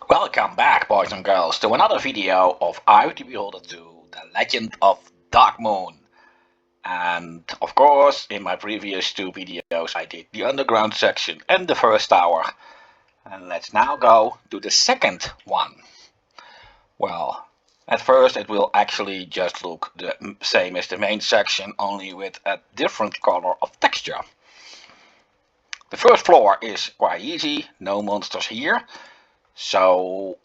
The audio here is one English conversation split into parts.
Welcome back, boys and girls, to another video of Eye the Beholder 2, The Legend of Darkmoon. And of course, in my previous two videos, I did the underground section and the first tower. And let's now go to the second one. Well, at first it will actually just look the same as the main section, only with a different color of texture. The first floor is quite easy, no monsters here. So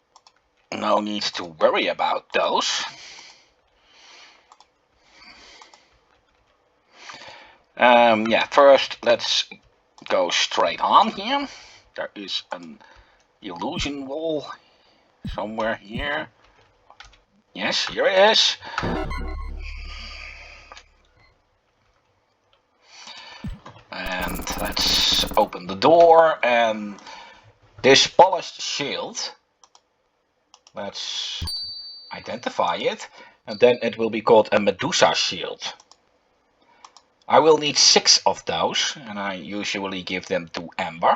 no need to worry about those. First let's go straight on here. There is an illusion wall somewhere here. Yes, here it is. And let's open the door, and this polished shield, let's identify it, and then it will be called a Medusa shield. I will need 6 of those, and I usually give them to Amber.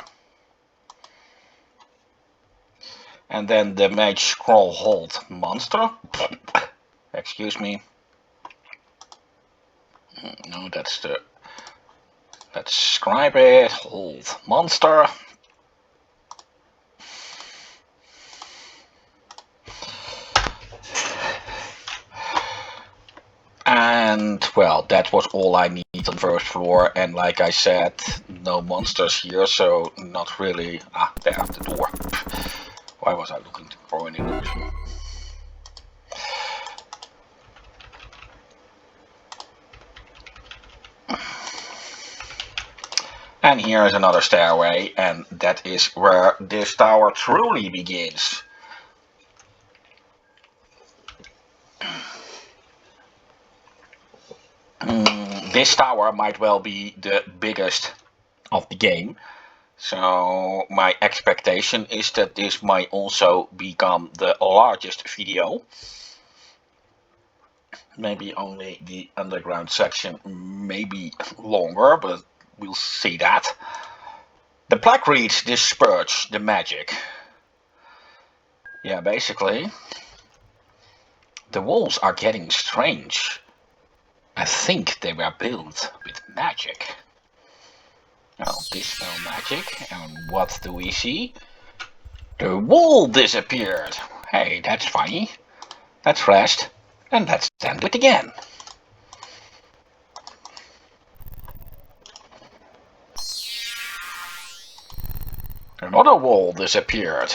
And then the Mage Scroll Hold monster. Excuse me. No, let's scribe it. Hold monster. And well, that was all I need on the first floor, and like I said, no monsters here, so not really. There, the door. Why was I looking for an illusion? And here is another stairway, and that is where this tower truly begins. This tower might well be the biggest of the game, so my expectation is that this might also become the largest video. Maybe only the underground section may be longer, but we'll see that. The plaque reads "Disperse the magic." Yeah, basically the walls are getting strange. I think they were built with magic. Well, dispel magic, and what do we see? The wall disappeared. Hey, that's funny. Let's rest, and let's then do it again. Another wall disappeared.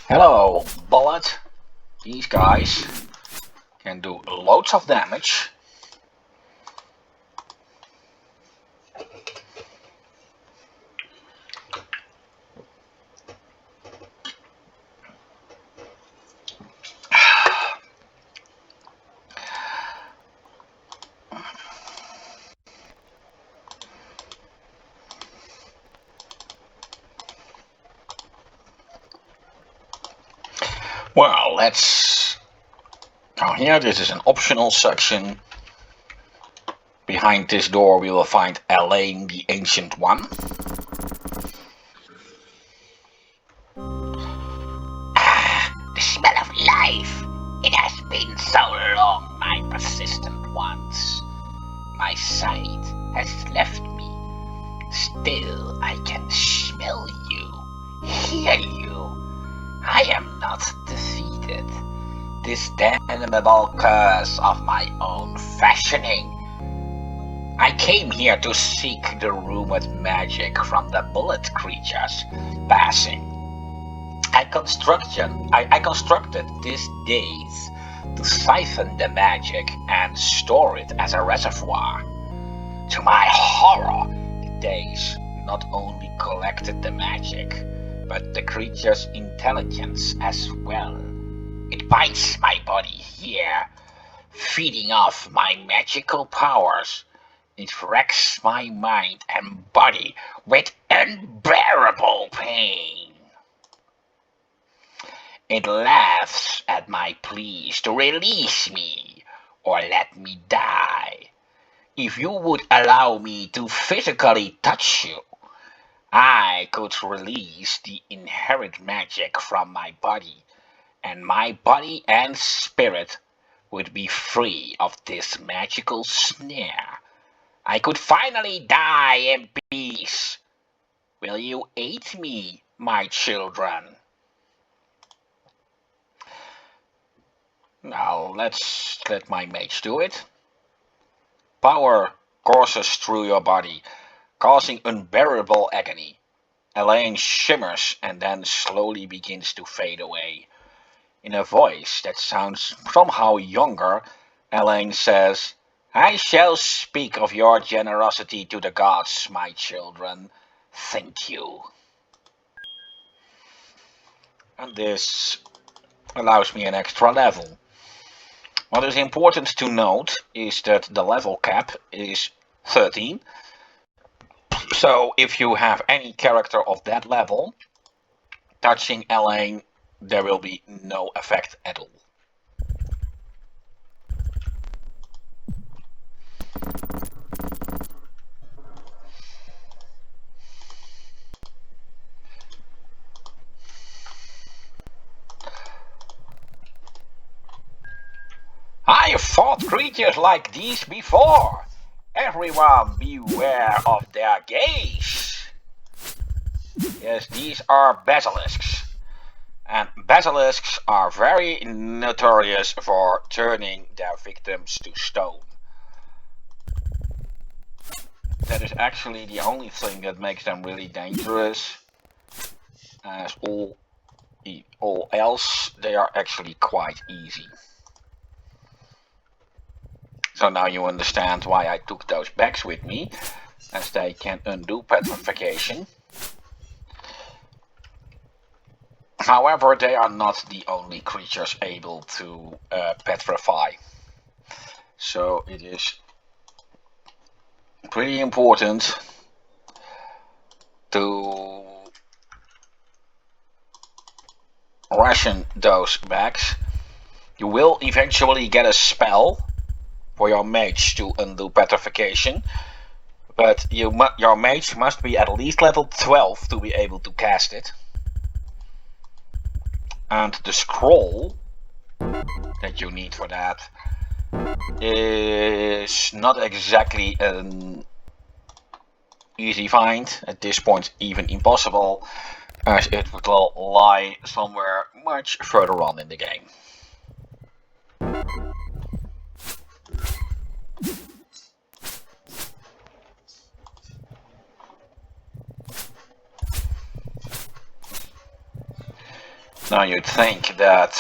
Hello, Bullet. These guys can do loads of damage. Well, let's go here. This is an optional section. Behind this door we will find Elaine, the Ancient One. The smell of life. It has been so long, my persistent ones. My sight has left me. Still, I can smell you, hear you. I am not defeated. This damnable curse of my own fashioning. I came here to seek the rumored magic from the bullet creatures passing. I constructed this daze to siphon the magic and store it as a reservoir. To my horror, the daze not only collected the magic, but the creature's intelligence as well. It binds my body here, feeding off my magical powers. It wrecks my mind and body with unbearable pain. It laughs at my pleas to release me or let me die. if you would allow me to physically touch you, I could release the inherent magic from my body, and my body and spirit would be free of this magical snare. I could finally die in peace. Will you aid me, my children? Now let's let my mage do it. Power courses through your body, causing unbearable agony. Elaine shimmers and then slowly begins to fade away. In a voice that sounds somehow younger, Elaine says, I shall speak of your generosity to the gods, my children. Thank you. And this allows me an extra level. What is important to note is that the level cap is 13. So if you have any character of that level, touching Elaine, there will be no effect at all. I have fought creatures like these before. Everyone beware of their gaze. Yes, these are basilisks. And basilisks are very notorious for turning their victims to stone. That is actually the only thing that makes them really dangerous. As all else, they are actually quite easy. So now you understand why I took those bags with me, as they can undo petrification. However, they are not the only creatures able to petrify. So it is pretty important to ration those bags. You will eventually get a spell for your mage to undo petrification, but your mage must be at least level 12 to be able to cast it. And the scroll that you need for that is not exactly an easy find, at this point even impossible, as it will lie somewhere much further on in the game. Now you'd think that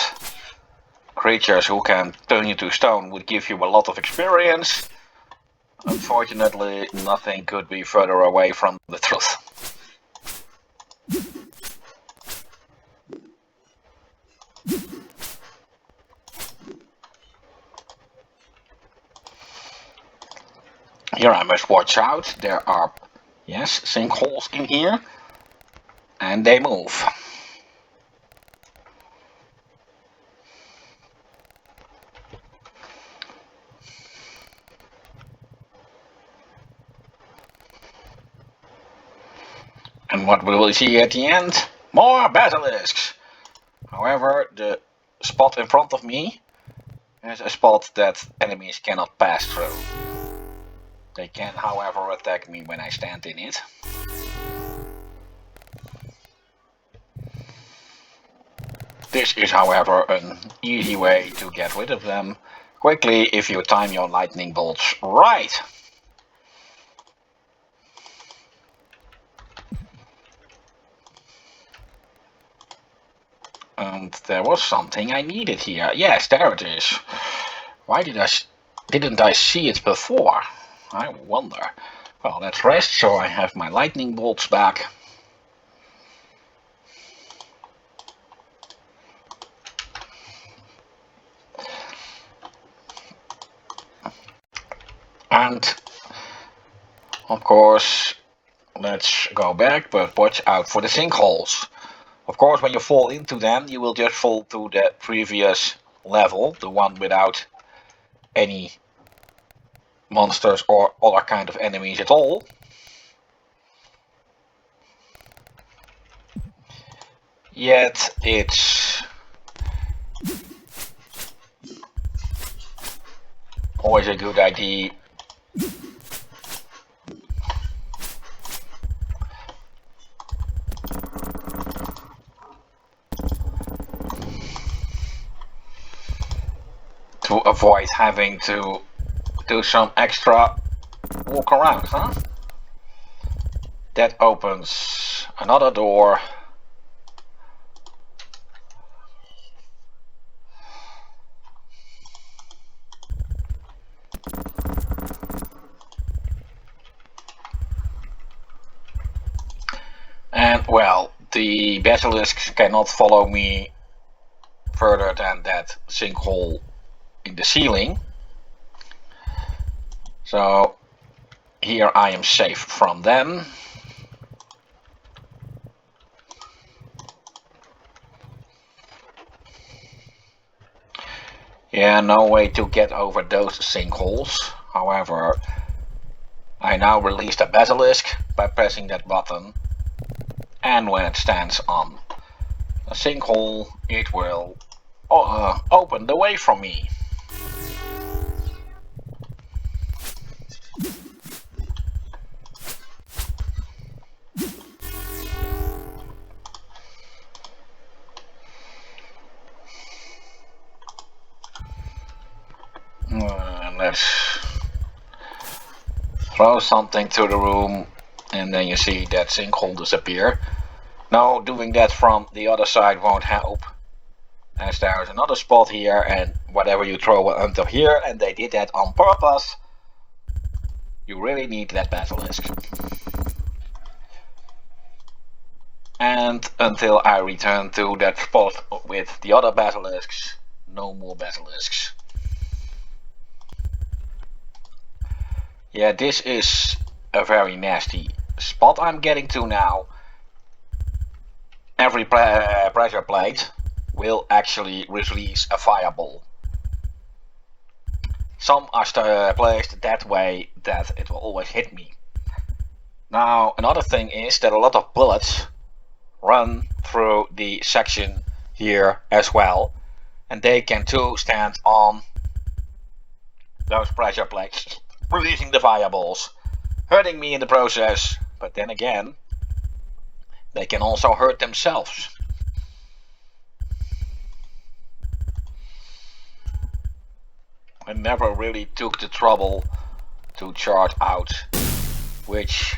creatures who can turn you to stone would give you a lot of experience. Unfortunately, nothing could be further away from the truth. Here I must watch out. There are, yes, sinkholes in here, and they move. And what will we see at the end? More basilisks! However, the spot in front of me is a spot that enemies cannot pass through. They can, however, attack me when I stand in it. This is, however, an easy way to get rid of them quickly if you time your lightning bolts right. And there was something I needed here. Yes, there it is. Why didn't I see it before? I wonder. Well, let's rest so I have my lightning bolts back. And of course, let's go back, but watch out for the sinkholes. Of course, when you fall into them, you will just fall to the previous level, the one without any monsters or other kind of enemies at all. Yet it's always a good idea to avoid having to do some extra walk around, huh? That opens another door. And well, the basilisks cannot follow me further than that sinkhole in the ceiling. So here I am safe from them. Yeah, no way to get over those sinkholes. However, I now release the basilisk by pressing that button, and when it stands on a sinkhole, it will open the way for me. Let's throw something to the room, and then you see that sinkhole disappear. No, doing that from the other side won't help, as there's another spot here, and whatever you throw under here, and they did that on purpose, you really need that basilisk. And until I return to that spot with the other basilisks, no more basilisks. Yeah, this is a very nasty spot I'm getting to now. Every pressure plate will actually release a fireball. Some are placed that way that it will always hit me. Now, another thing is that a lot of bullets run through the section here as well, and they can too stand on those pressure plates, releasing the fireballs, hurting me in the process, but then again, they can also hurt themselves. I never really took the trouble to chart out which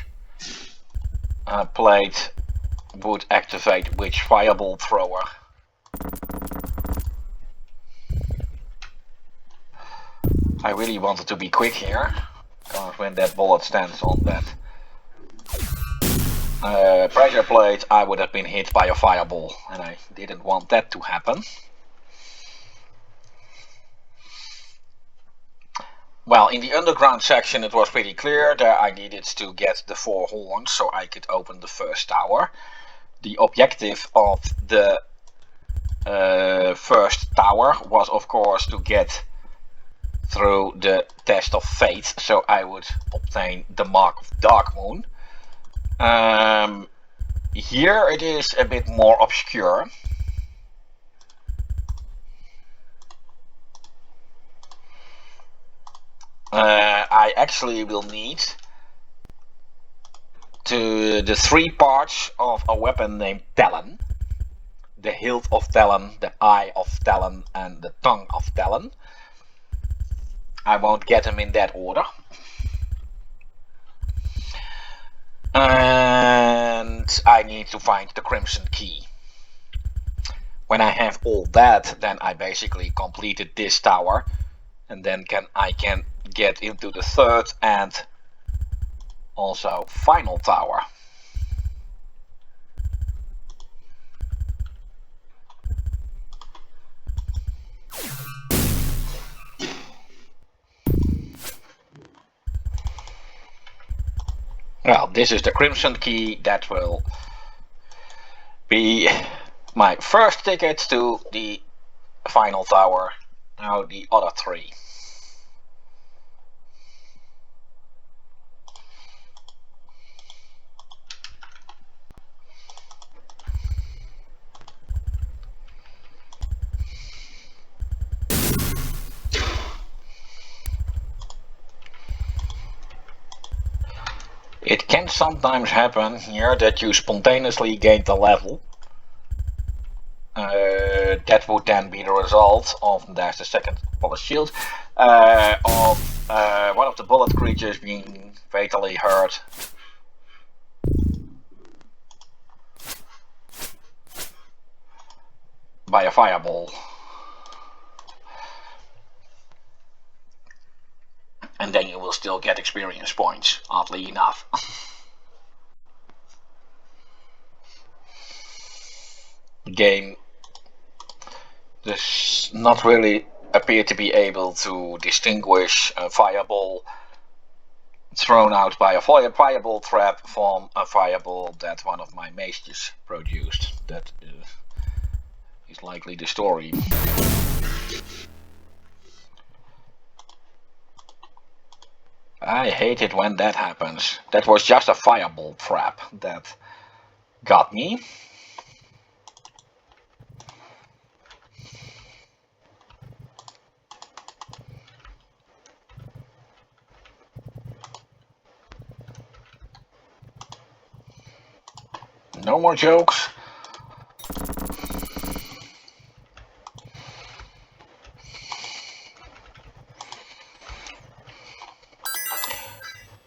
plate would activate which fireball thrower. I really wanted to be quick here, because when that bullet stands on that pressure plate, I would have been hit by a fireball, and I didn't want that to happen. Well, in the underground section it was pretty clear. There I needed to get the 4 horns so I could open the first tower. The objective of the first tower was of course to get through the test of fate, so I would obtain the mark of Darkmoon. Here it is a bit more obscure. I actually will need the 3 parts of a weapon named Talon. The hilt of Talon, the eye of Talon, and the tongue of Talon. I won't get them in that order. And I need to find the Crimson Key. When I have all that, then I basically completed this tower, and then I can get into the third and also final tower. Well, this is the Crimson Key. That will be my first ticket to the final tower. Now the other 3. It can sometimes happen here that you spontaneously gain the level. That would then be the result of, there's the second bullet shield, of one of the bullet creatures being fatally hurt. By a fireball. And then you will still get experience points, oddly enough. The game does not really appear to be able to distinguish a fireball thrown out by a fireball trap from a fireball that one of my mages produced. That is likely the story. I hate it when that happens. That was just a fireball trap that got me. No more jokes.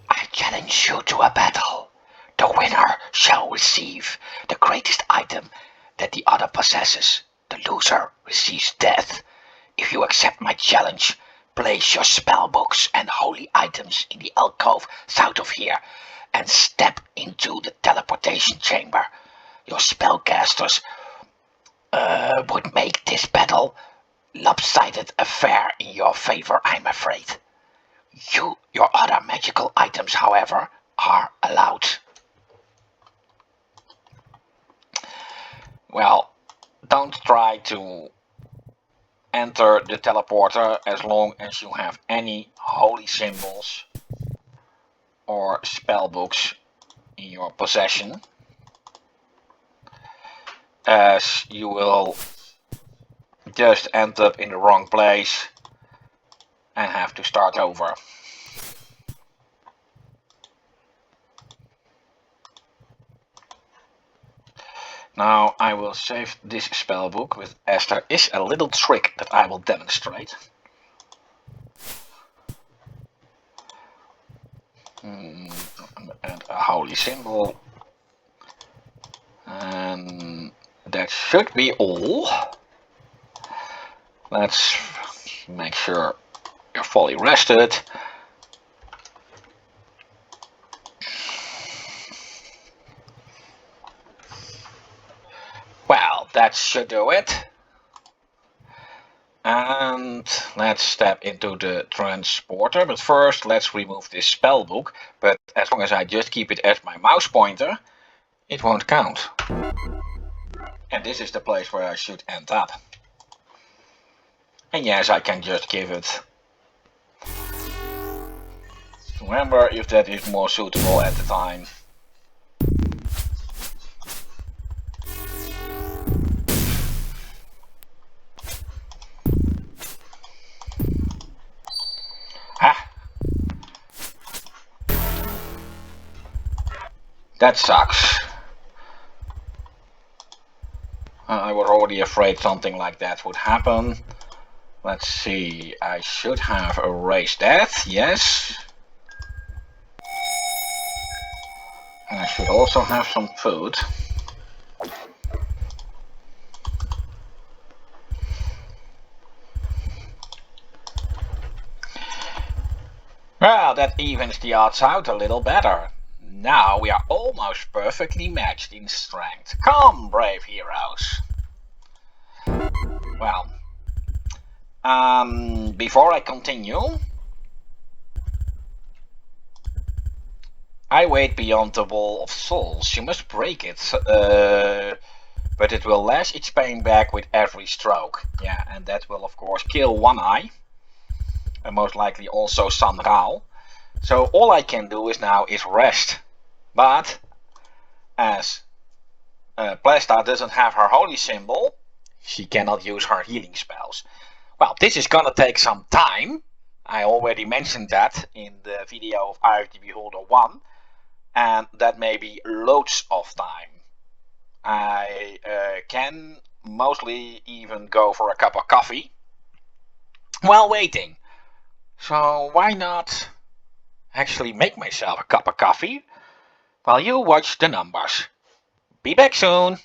I challenge you to a battle. The winner shall receive the greatest item that the other possesses. The loser receives death. If you accept my challenge, place your spellbooks and holy items in the alcove south of here and step into the teleportation chamber. Your spellcasters would make this battle lopsided affair in your favor, I'm afraid. Your other magical items, however, are allowed. Well, don't try to enter the teleporter as long as you have any holy symbols or spellbooks in your possession, as you will just end up in the wrong place and have to start over. Now I will save this spellbook as there is a little trick that I will demonstrate. And a holy symbol. And that should be all. Let's make sure you're fully rested. Well, that should do it. And let's step into the transporter, but first let's remove this spellbook. But as long as I just keep it as my mouse pointer, it won't count. And this is the place where I should end up. And yes, I can just give it. Remember if that is more suitable at the time. Ah. That sucks. I was already afraid something like that would happen. Let's see, I should have erased that, yes. And I should also have some food. Well, that evens the odds out a little better. Now we are almost perfectly matched in strength. Come, brave heroes. Well, before I continue, I wait beyond the wall of souls. You must break it, but it will lash its pain back with every stroke. Yeah, and that will of course kill one eye, and most likely also San Rao. So all I can do now is rest. But as Plesta doesn't have her holy symbol, she cannot use her healing spells. Well, this is gonna take some time. I already mentioned that in the video of IFTB Holder 1. and that may be loads of time. I can mostly even go for a cup of coffee while waiting. So why not actually make myself a cup of coffee while you watch the numbers? Be back soon.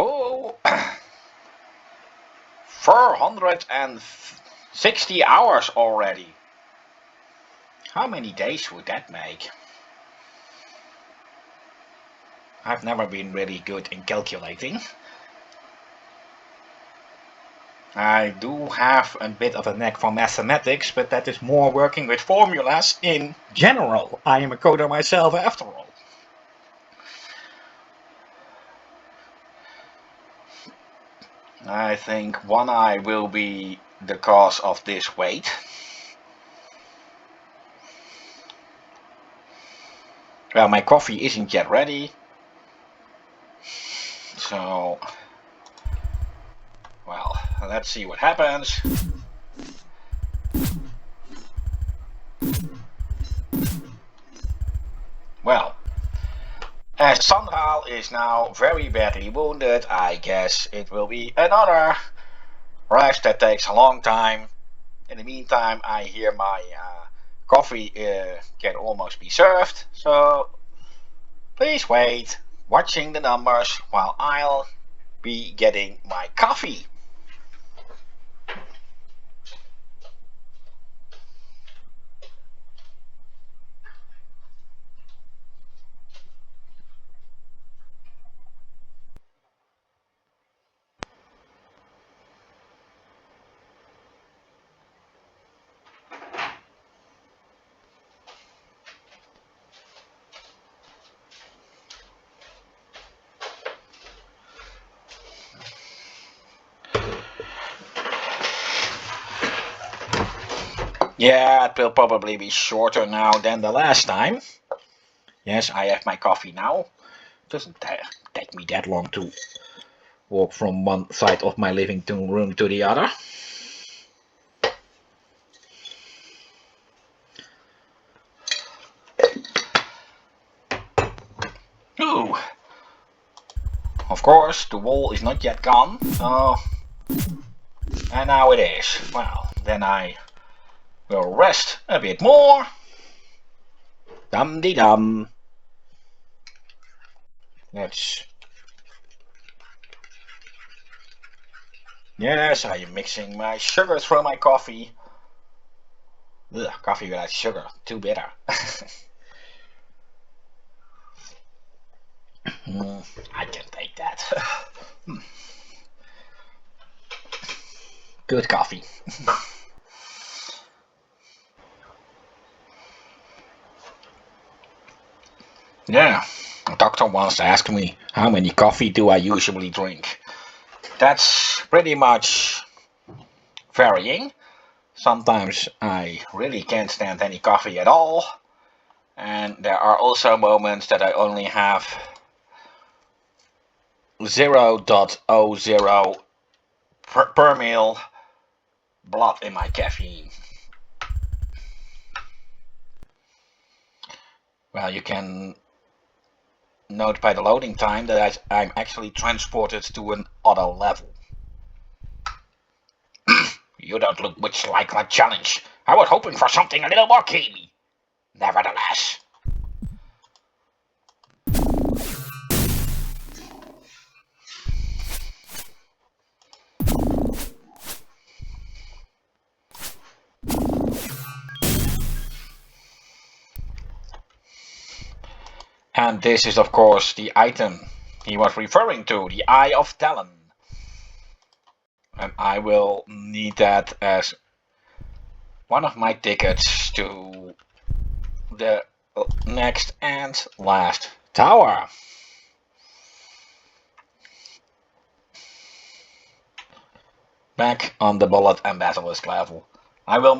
Oh, 460 hours already. How many days would that make? I've never been really good in calculating. I do have a bit of a knack for mathematics, but that is more working with formulas in general. I am a coder myself after all. I think one eye will be the cause of this wait. Well, my coffee isn't yet ready. So, well, let's see what happens. Well, as Sandral is now very badly wounded, I guess it will be another rush that takes a long time. In the meantime, I hear my coffee can almost be served, so please wait, watching the numbers while I'll be getting my coffee. Yeah, it will probably be shorter now than the last time. Yes, I have my coffee now. It doesn't take me that long to walk from one side of my living room to the other. Ooh. Of course, the wall is not yet gone. And now it is. Well, then I will rest a bit more. Dum-de-dum. Let's... Yes, I am mixing my sugar through my coffee. Ugh, coffee without sugar, too bitter. I can take that. Good coffee. Yeah, a doctor once asked me how many coffee do I usually drink. That's pretty much varying. Sometimes I really can't stand any coffee at all. And there are also moments that I only have 0.00 per meal blood in my caffeine. Well, you can note by the loading time that I'm actually transported to another level. You don't look much like a challenge. I was hoping for something a little more gamey. Nevertheless. And this is of course the item he was referring to, the Eye of Talon. And I will need that as one of my tickets to the next and last tower. Back on the Bullet and Basilisk level. I will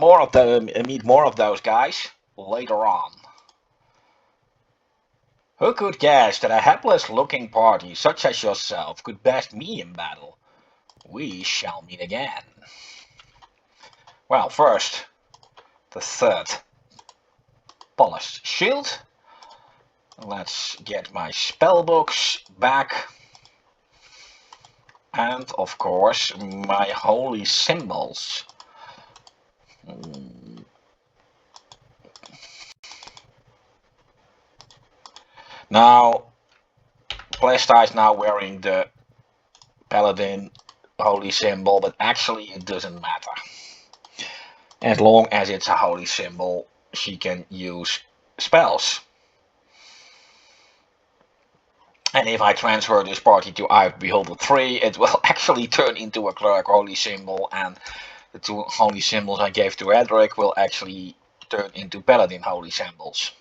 meet more of those guys later on. Who could guess that a hapless-looking party such as yourself could best me in battle? We shall meet again. Well, first, the third polished shield. Let's get my spellbooks back. And, of course, my holy symbols. Now, Plesta is now wearing the Paladin holy symbol, but actually it doesn't matter. As long as it's a holy symbol, she can use spells. And if I transfer this party to Eye of Beholder 3, it will actually turn into a Cleric holy symbol, and the two holy symbols I gave to Edric will actually turn into Paladin holy symbols.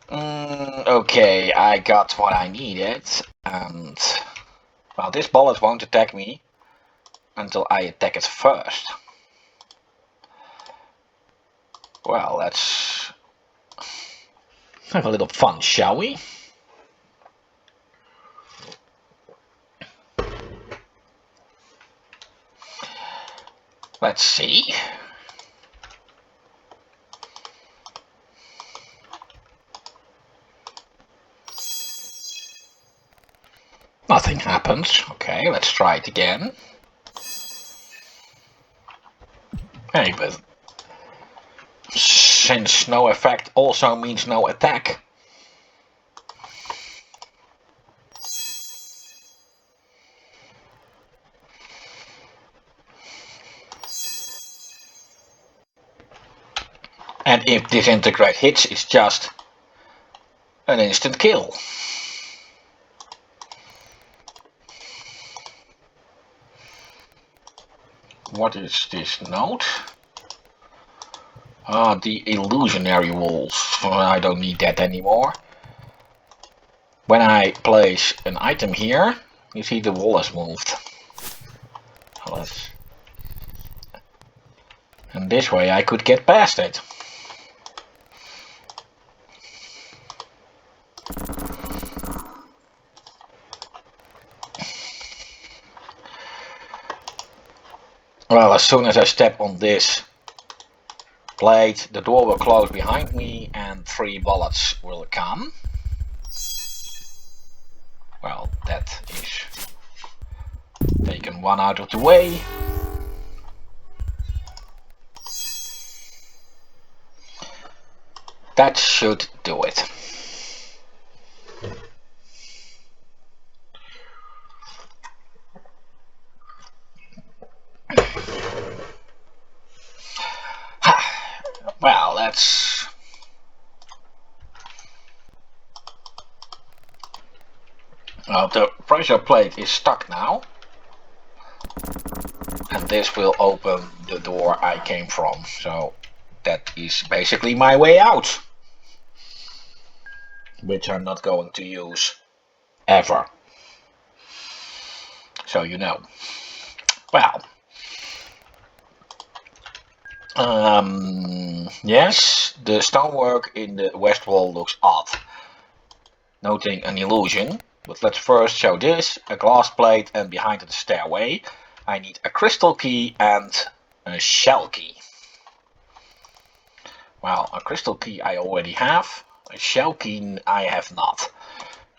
Okay, I got what I needed, and well, this bullet won't attack me until I attack it first. Well, let's have a little fun, shall we? Let's see. Nothing happens. Okay, let's try it again. Hey, but since no effect also means no attack. And if Disintegrate hits, it's just an instant kill. What is this note? Ah, the illusionary walls. I don't need that anymore. When I place an item here, you see the wall has moved. And this way I could get past it. Well, as soon as I step on this plate, the door will close behind me and 3 bullets will come. Well, that is taken one out of the way. That should do it. Well, let's... the pressure plate is stuck now. And this will open the door I came from. So that is basically my way out. Which I'm not going to use ever. So you know. Well. Yes, the stonework in the west wall looks odd. Noting an illusion. But let's first show this, a glass plate, and behind it a stairway. I need a crystal key and a shell key. Well, a crystal key I already have, a shell key I have not.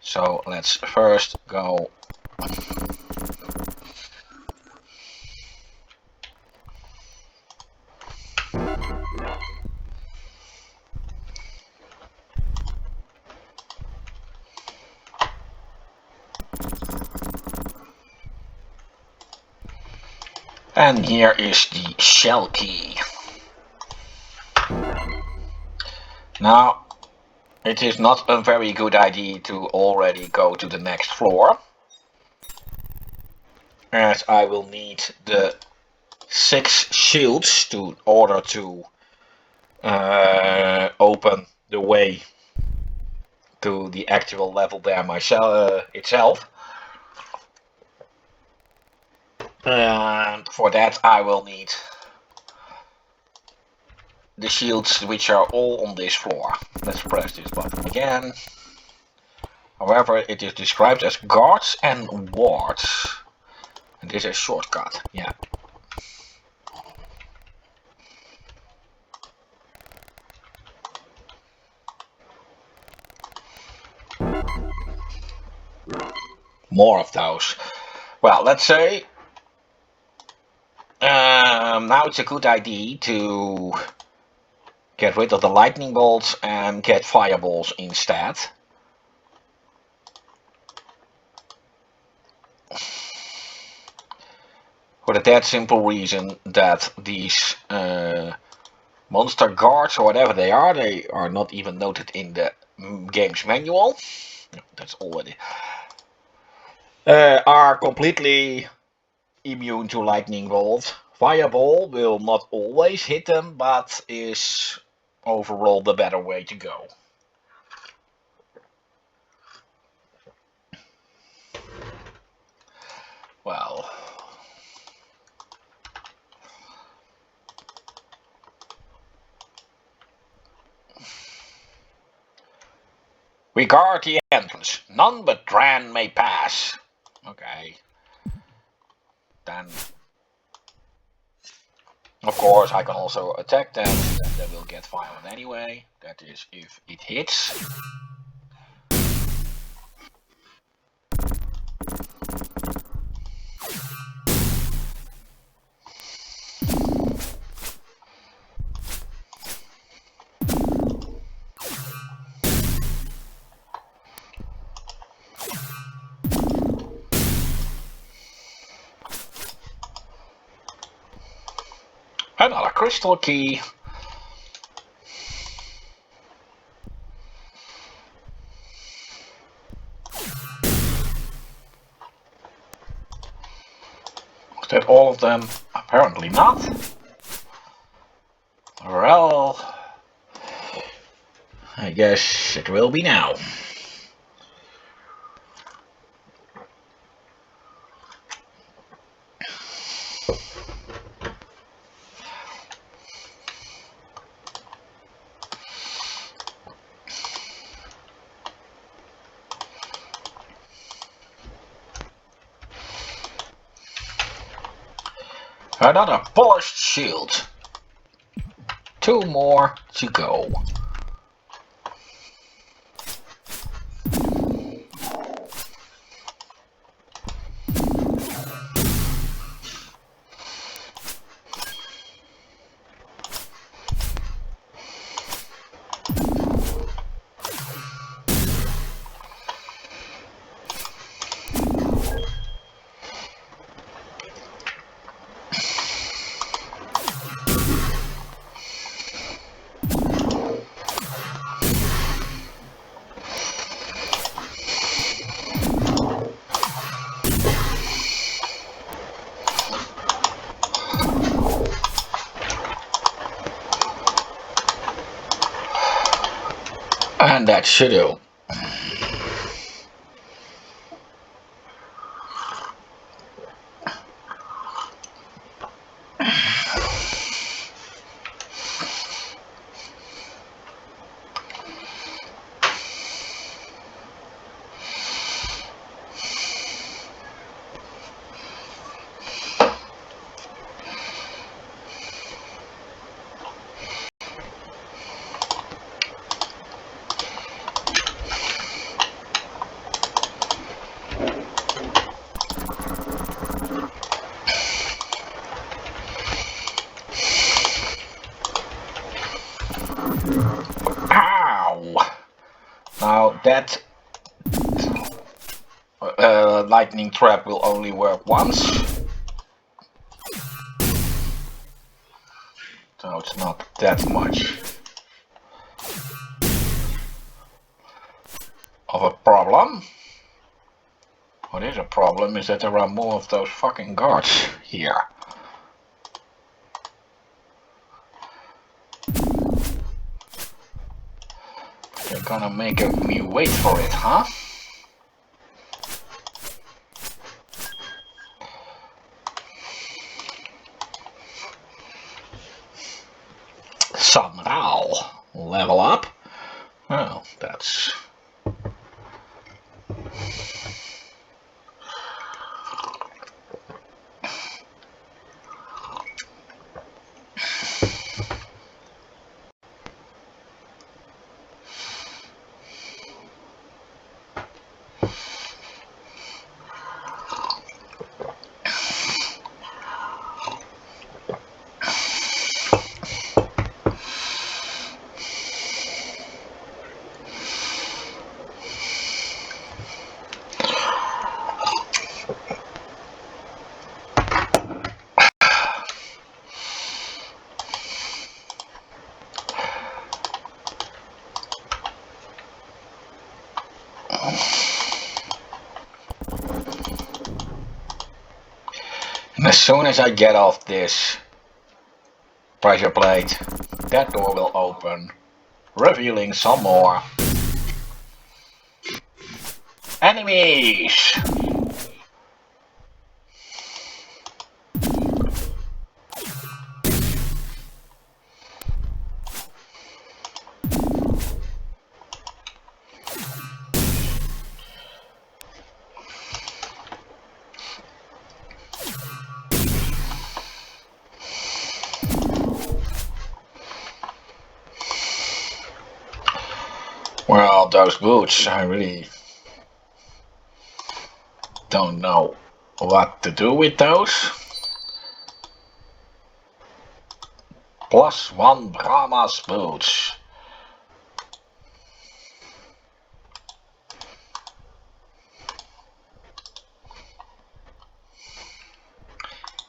So let's first go. And here is the shell key. Now, it is not a very good idea to already go to the next floor, as I will need the 6 shields in order to open the way to the actual level there itself. And for that I will need the shields which are all on this floor. Let's press this button again. However, it is described as guards and wards. And this is a shortcut, yeah. More of those. Well, let's say now it's a good idea to get rid of the lightning bolts and get fireballs instead. For the dead simple reason that these monster guards or whatever they are not even noted in the game's manual. That's already are completely immune to lightning bolt. Fireball will not always hit them, but is overall the better way to go. Well, we guard the entrance. None but Dran may pass. Okay. Then, of course, I can also attack them. Then they will get violent anyway. That is if it hits. Another crystal key. Is that all of them? Apparently not. Well, I guess it will be now. Another polished shield. 2 more to go. And that should do. that lightning trap will only work once. So it's not that much of a problem. What is a problem is that there are more of those fucking guards here. They're gonna make me wait for it, huh? Somehow level up. Well, that's and as soon as I get off this pressure plate, that door will open, revealing some more enemies. Well, those boots, I really don't know what to do with those. +1 Brahma's boots.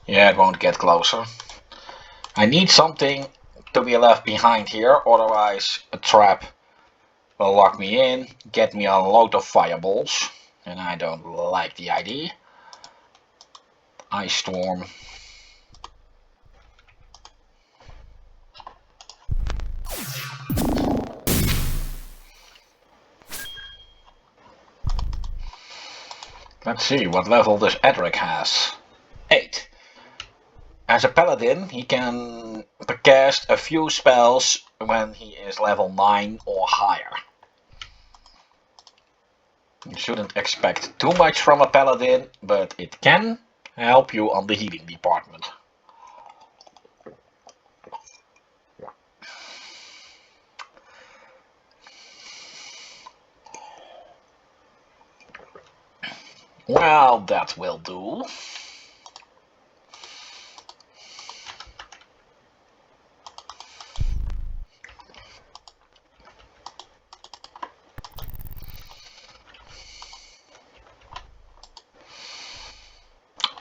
Yeah, it won't get closer. I need something to be left behind here, otherwise a trap will lock me in, get me a load of fireballs, and I don't like the idea. Ice storm. Let's see what level this Edric has. 8. As a paladin, he can cast a few spells when he is level 9 or higher. You shouldn't expect too much from a paladin, but it can help you on the healing department. Well, that will do.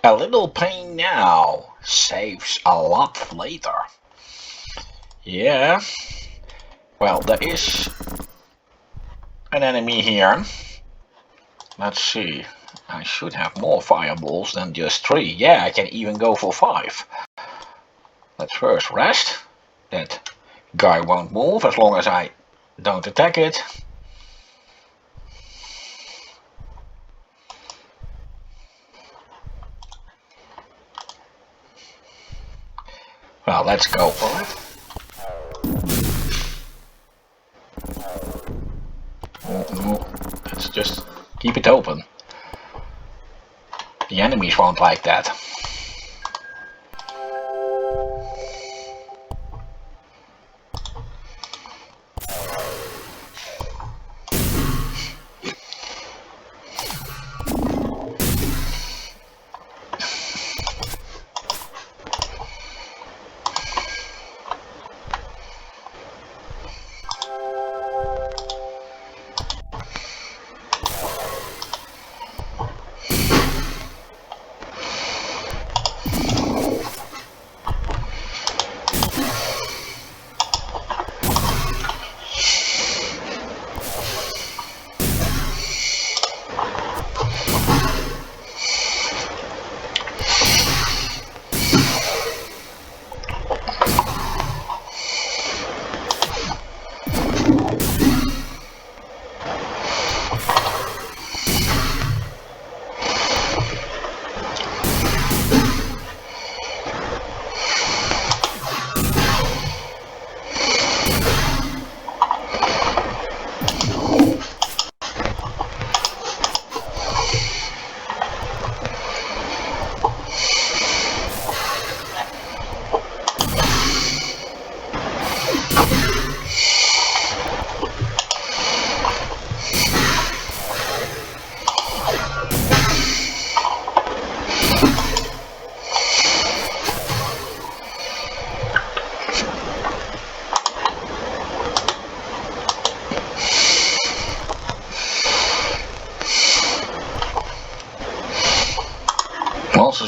A little pain now saves a lot later. Yeah. Well, there is an enemy here. Let's see. I should have more fireballs than just 3. Yeah, I can even go for 5. Let's first rest. That guy won't move as long as I don't attack it. Well, let's go for it. No, let's just keep it open. The enemies won't like that.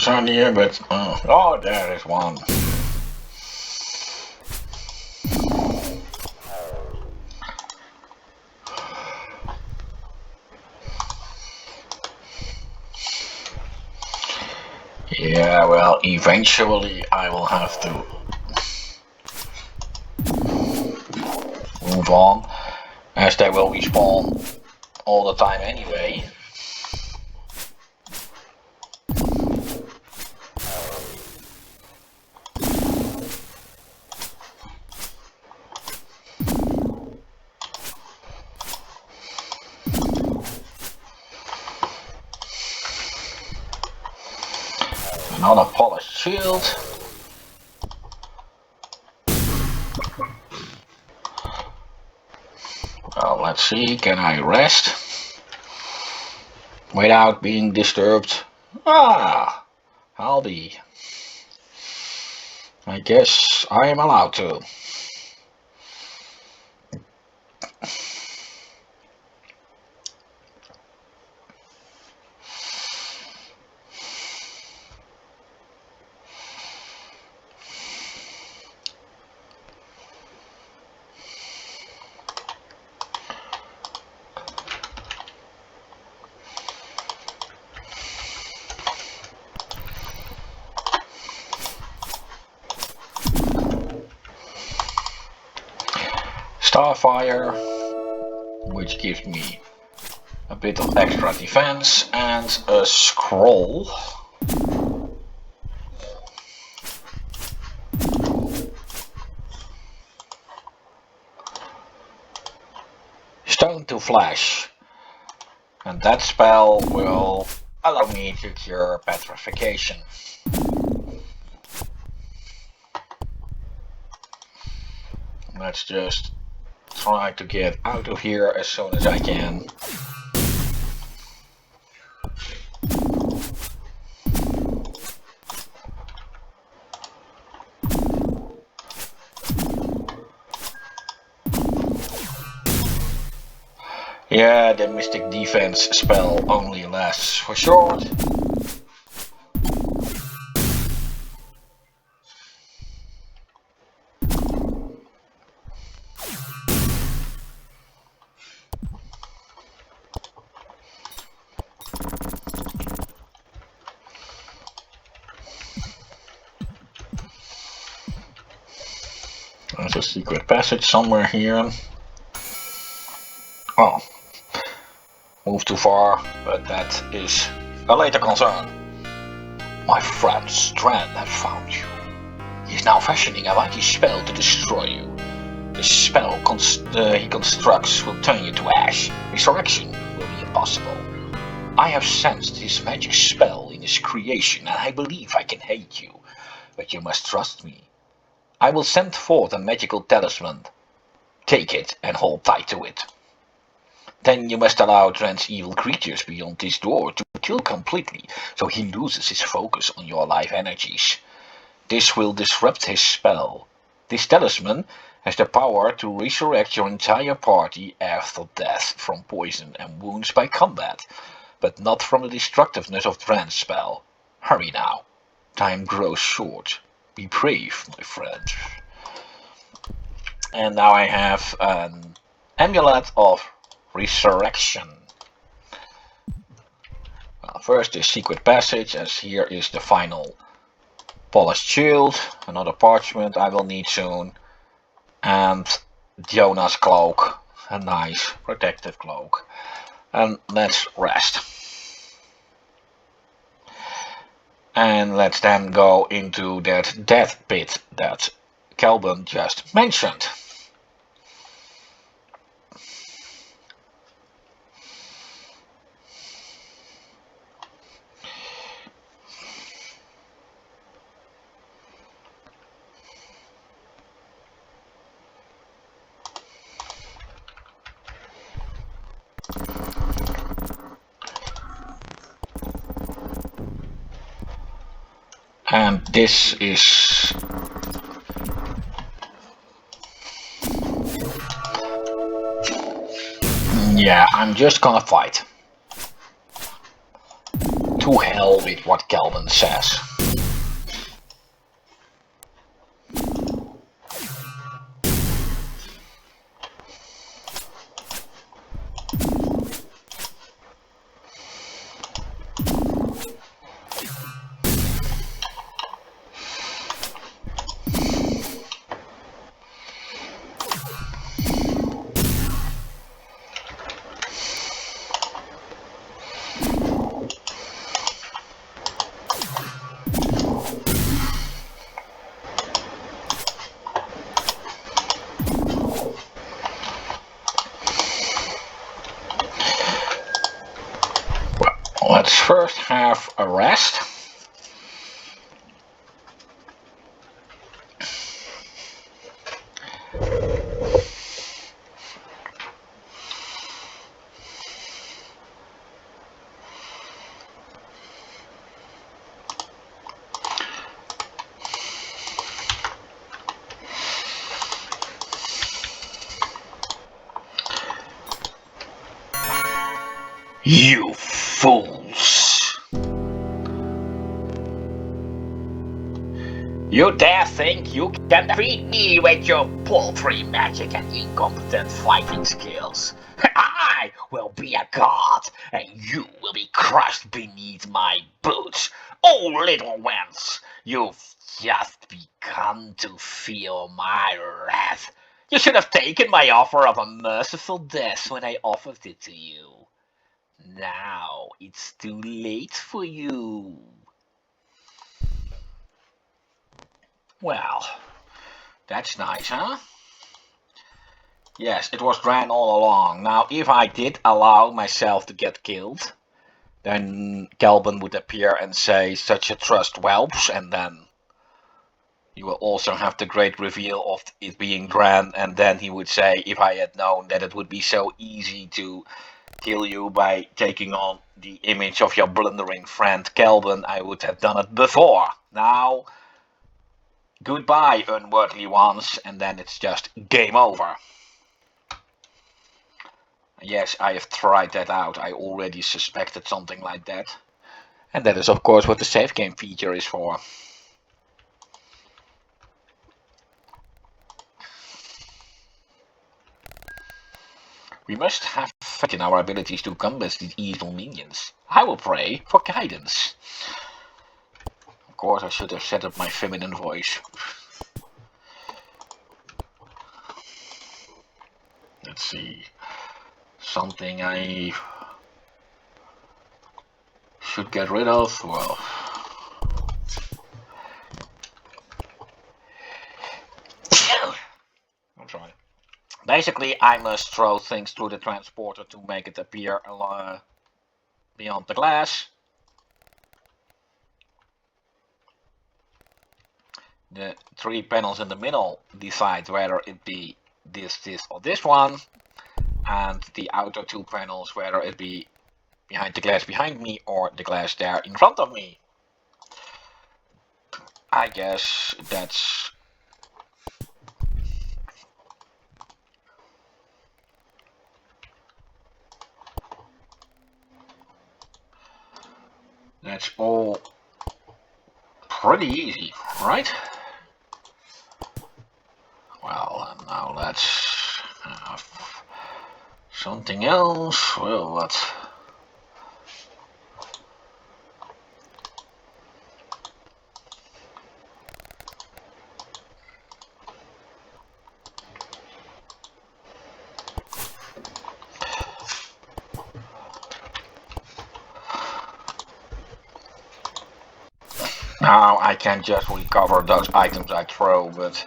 monsters are near, but oh, there is one. Yeah, well, eventually I will have to move on, as they will respawn all the time anyway. Another polished shield. Well, let's see, can I rest without being disturbed? Ah, I'll be. I guess I am allowed to. Starfire, which gives me a bit of extra defense, and a scroll. Stone to Flash, and that spell will allow me to cure petrification. Let's just try to get out of here as soon as I can. Yeah, the Mystic Defense spell only lasts for short. There's a secret passage somewhere here. Oh, move too far, but that is a later concern. My friend Strand has found you. He is now fashioning a mighty spell to destroy you. The spell he constructs will turn you to ash. Resurrection will be impossible. I have sensed his magic spell in his creation, and I believe I can hate you. But you must trust me. I will send forth a magical talisman. Take it and hold tight to it. Then you must allow Drent's evil creatures beyond this door to kill completely, so he loses his focus on your life energies. This will disrupt his spell. This talisman has the power to resurrect your entire party after death from poison and wounds by combat, but not from the destructiveness of Drent's spell. Hurry now. Time grows short. Be brave, my friend. And now I have an amulet of resurrection. Well, first is secret passage, as here is the final polished shield, another parchment I will need soon, and Jonah's cloak, a nice protective cloak. And let's rest. And let's then go into that death pit that Kelvin just mentioned. And this is yeah, I'm just gonna fight. 2 To hell with what Kelvin says. Let's first have a rest. You fools! You dare think you can defeat me with your paltry magic and incompetent fighting skills? I will be a god, and you will be crushed beneath my boots. Oh, little ones, you've just begun to feel my wrath. You should have taken my offer of a merciful death when I offered it to you. Now it's too late for you. Well, that's nice, huh? Yes, it was Dran all along. Now, if I did allow myself to get killed, then Kelvin would appear and say, such a trust whelps, and then you will also have the great reveal of it being Dran, and then he would say, if I had known that it would be so easy to kill you by taking on the image of your blundering friend Kelvin, I would have done it before. Now, goodbye, unworthy ones, and then it's just game over. Yes, I have tried that out. I already suspected something like that. And that is of course what the save game feature is for. We must have faith in our abilities to combat these evil minions. I will pray for guidance. Of course, I should have set up my feminine voice. Let's see. Something I should get rid of. Well, I'm sorry. Basically, I must throw things through the transporter to make it appear beyond the glass. The three panels in the middle decide whether it be this, or this one, and the outer two panels whether it be behind the glass behind me or the glass there in front of me. I guess that's all pretty easy, right? Well, and now let's have something else. Well, what? Now I can just recover those items I throw, but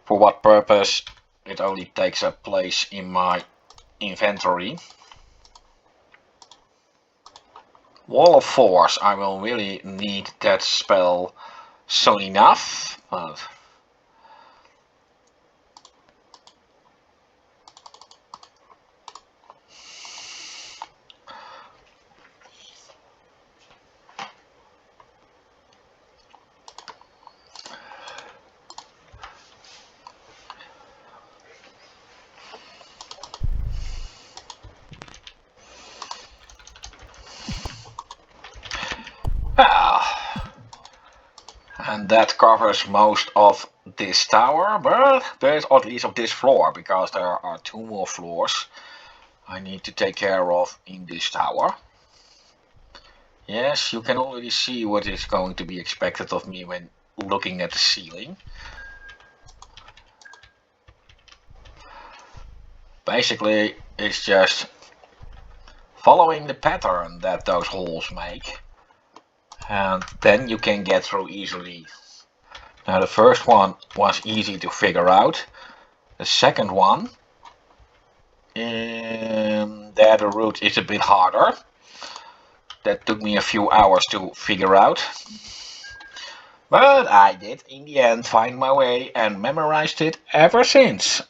for what purpose? It only takes up place in my inventory. Wall of Force, I will really need that spell soon enough, but that covers most of this tower, but there's at least of this floor, because there are 2 more floors I need to take care of in this tower. Yes, you can already see what is going to be expected of me when looking at the ceiling. Basically, it's just following the pattern that those holes make, and then you can get through easily. Now the first one was easy to figure out. The second one, there the route is a bit harder. That took me a few hours to figure out. But I did in the end find my way and memorized it ever since.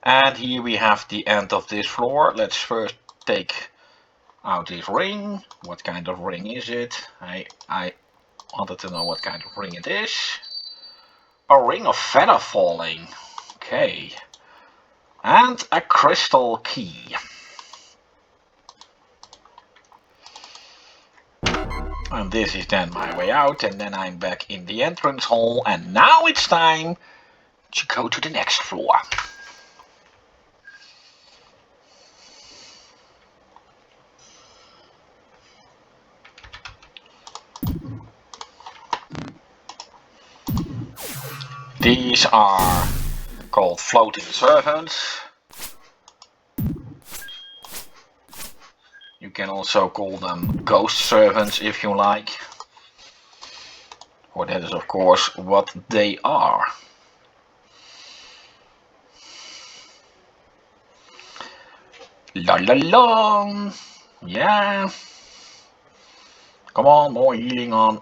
And here we have the end of this floor. Let's first take out this ring. What kind of ring is it? I wanted to know what kind of ring it is. A ring of feather falling. Okay. And a crystal key. And this is then my way out, and then I'm back in the entrance hall, and now it's time to go to the next floor. These are called floating servants. You can also call them ghost servants if you like. For that is of course what they are. La la la! Yeah! Come on, more healing on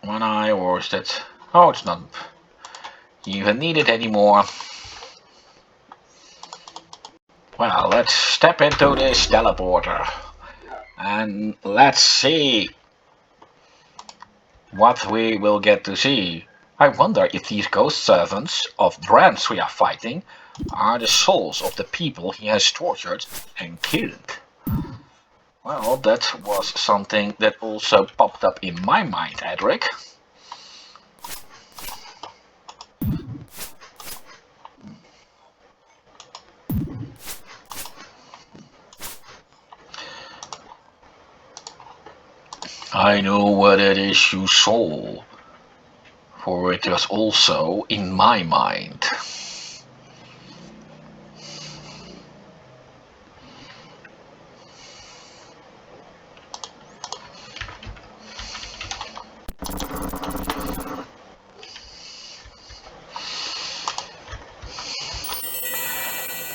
one eye, or is that... Oh, it's not even needed anymore. Well, let's step into this teleporter. And let's see what we will get to see. I wonder if these ghost servants of Drance we are fighting are the souls of the people he has tortured and killed. Well, that was something that also popped up in my mind, Edric. I know what it is you saw, for it was also in my mind.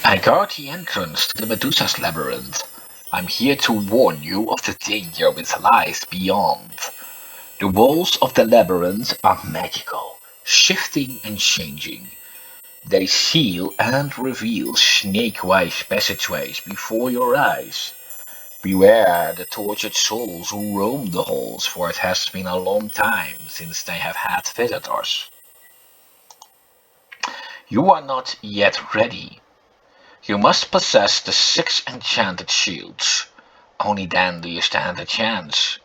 I guard the entrance to the Medusa's labyrinth. I'm here to warn you of the danger which lies beyond. The walls of the labyrinth are magical, shifting and changing. They seal and reveal snake-wise passageways before your eyes. Beware the tortured souls who roam the halls, for it has been a long time since they have had visitors. You are not yet ready. You must possess the 6 enchanted shields. Only then do you stand a chance.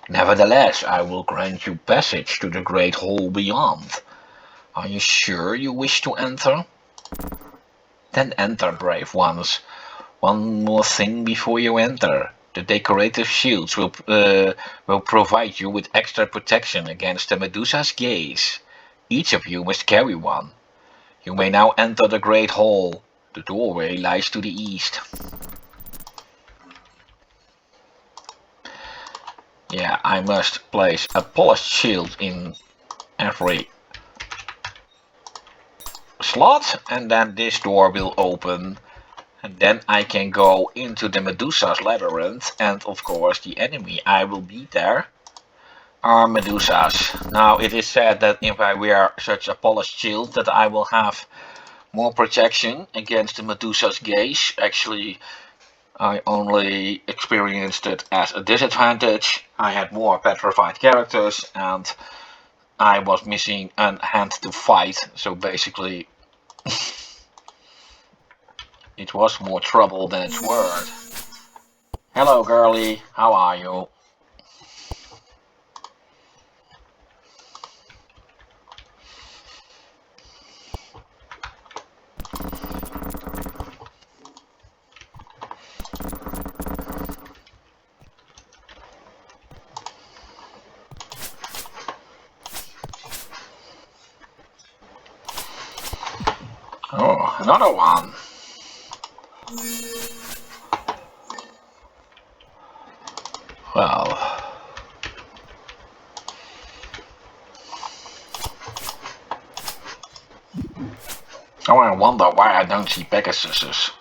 Nevertheless, I will grant you passage to the great hall beyond. Are you sure you wish to enter? Then enter, brave ones. One more thing before you enter. The decorative shields will provide you with extra protection against the Medusa's gaze. Each of you must carry one. You may now enter the great hall. The doorway lies to the east. Yeah, I must place a polished shield in every slot, and then this door will open, and then I can go into the Medusa's labyrinth, and of course the enemy I will beat there are Medusas. Now it is said that if I wear such a polished shield that I will have more protection against the Medusa's gaze. Actually, I only experienced it as a disadvantage. I had more petrified characters and I was missing a hand to fight, so basically it was more trouble than it's worth. Hello, girlie. How are you? Oh, another one. Well, oh, I wonder why I don't see Pegasuses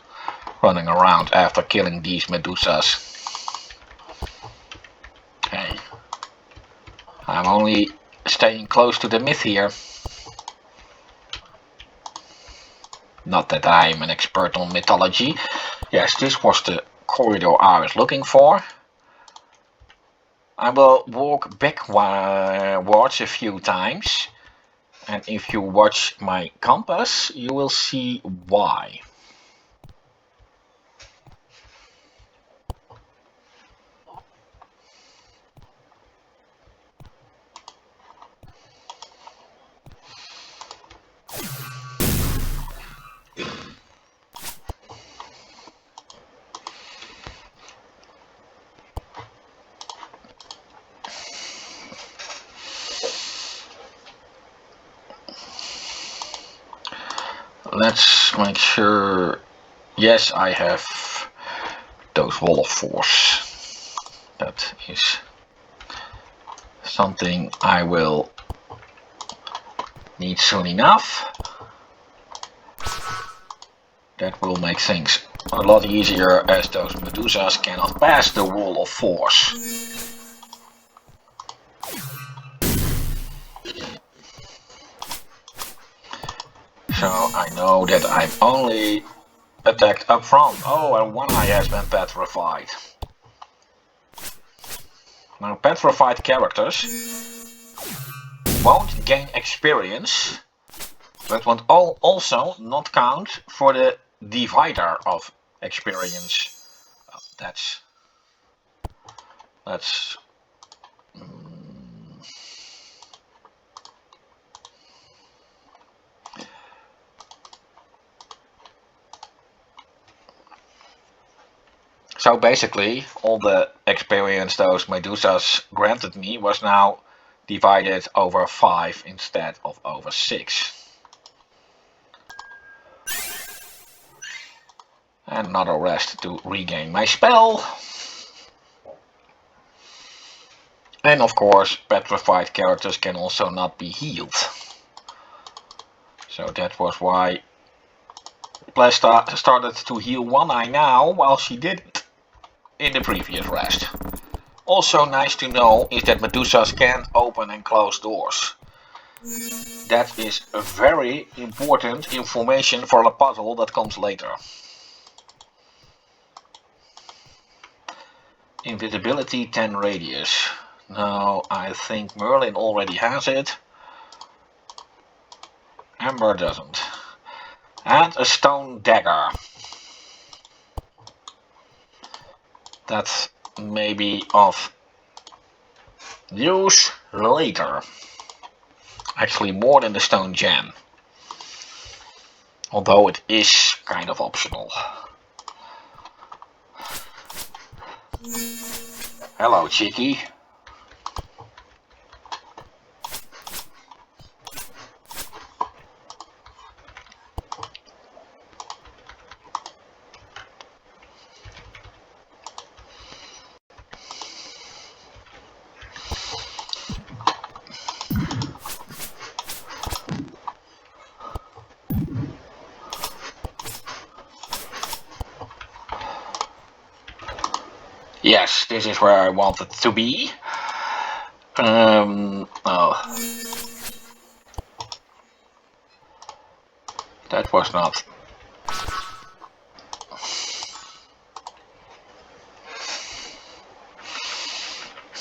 running around after killing these Medusas. Hey, I'm only staying close to the myth here. Not that I'm an expert on mythology. Yes, this was the corridor I was looking for. I will walk backwards a few times, and if you watch my compass, you will see why. Let's make sure. Yes, I have those wall of force. That is something I will need soon enough. That will make things a lot easier as those Medusas cannot pass the wall of force. So I know that I'm only attacked up front. Oh, and one eye has been petrified. Now, petrified characters won't gain experience, but won't also not count for the divider of experience. That's so basically all the experience those Medusas granted me was now divided over 5 instead of over 6. And another rest to regain my spell. And of course, petrified characters can also not be healed. So that was why Plesta started to heal one eye now, while she didn't in the previous rest. Also nice to know is that Medusas can't open and close doors. That is a very important information for a puzzle that comes later. Invisibility 10 radius. No, I think Merlin already has it. Amber doesn't. And a stone dagger. That may be of use later. Actually more than the stone gem. Although it is kind of optional. Hello, Cheeky. Yes, this is where I wanted to be. Oh. That was not.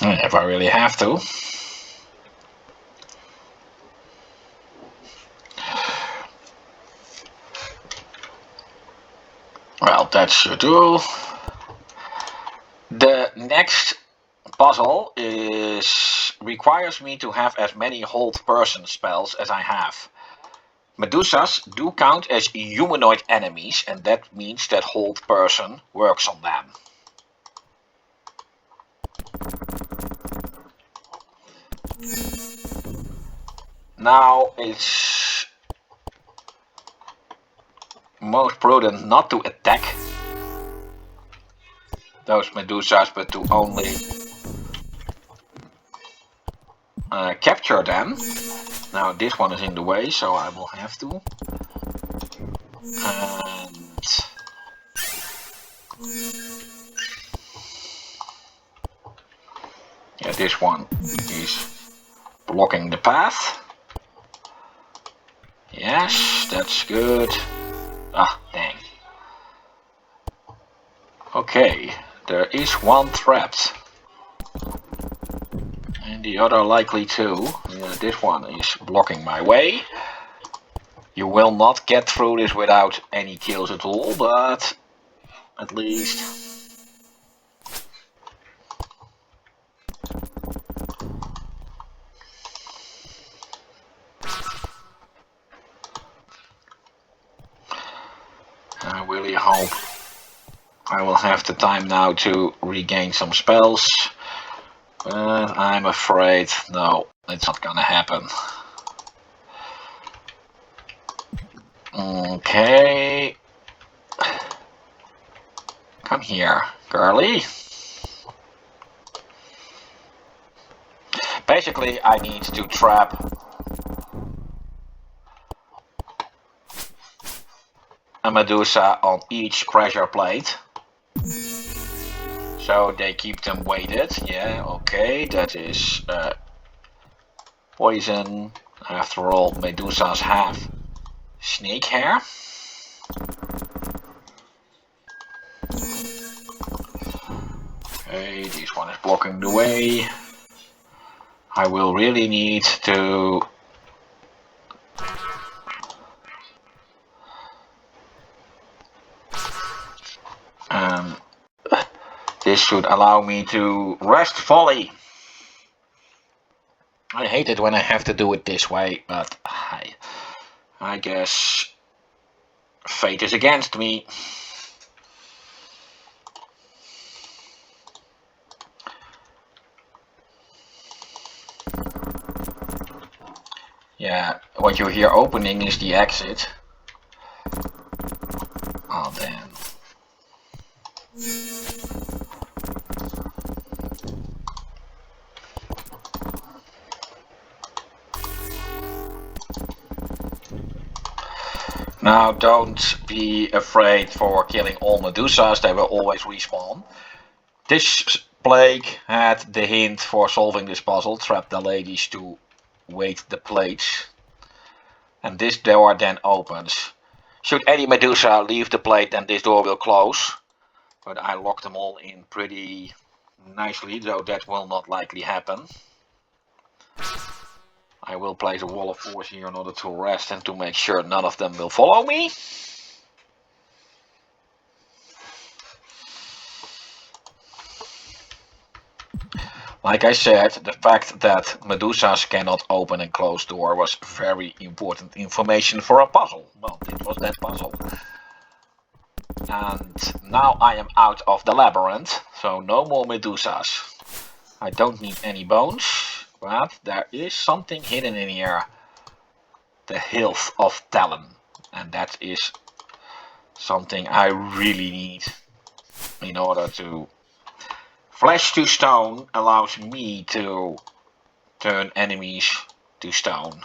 If I really have to. Well, that should do. next puzzle requires me to have as many hold person spells as I have. Medusas do count as humanoid enemies, and that means that hold person works on them. Now it's most prudent not to attack those Medusas, but to only capture them. Now this one is in the way, so I will have to. And yeah, this one is blocking the path. Yes, that's good. Ah, dang. Okay, there is one trapped. And the other likely too. Yeah, this one is blocking my way. You will not get through this without any kills at all, but at least I really hope I will have the time now to regain some spells. But I'm afraid, no, it's not gonna happen. Okay. Come here, girly. Basically, I need to trap a Medusa on each pressure plate. So they keep them weighted. Yeah, okay, that is poison. After all, Medusas have snake hair. Okay, this one is blocking the way. I will really need to this should allow me to rest fully. I hate it when I have to do it this way, but I guess fate is against me. Yeah, what you hear opening is the exit. Oh damn. Now don't be afraid for killing all Medusas, they will always respawn. This plague had the hint for solving this puzzle, trap the ladies to weight the plates. And this door then opens. Should any Medusa leave the plate, then this door will close. But I locked them all in pretty nicely, though that will not likely happen. I will place a wall of force here in order to rest and to make sure none of them will follow me. Like I said, the fact that Medusas cannot open and close door was very important information for a puzzle. Well, it was that puzzle. And now I am out of the labyrinth, so no more Medusas. I don't need any bones, but there is something hidden in here. The hilt of Talon. And that is something I really need in order to... Flesh to stone allows me to turn enemies to stone.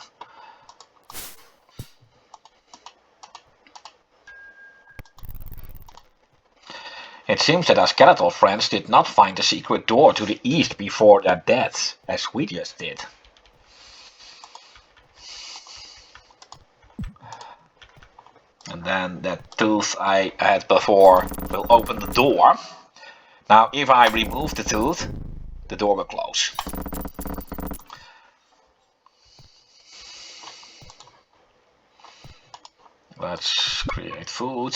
It seems that our skeletal friends did not find the secret door to the east before their deaths, as we just did. And then that tooth I had before will open the door. Now if I remove the tooth, the door will close. Let's create food.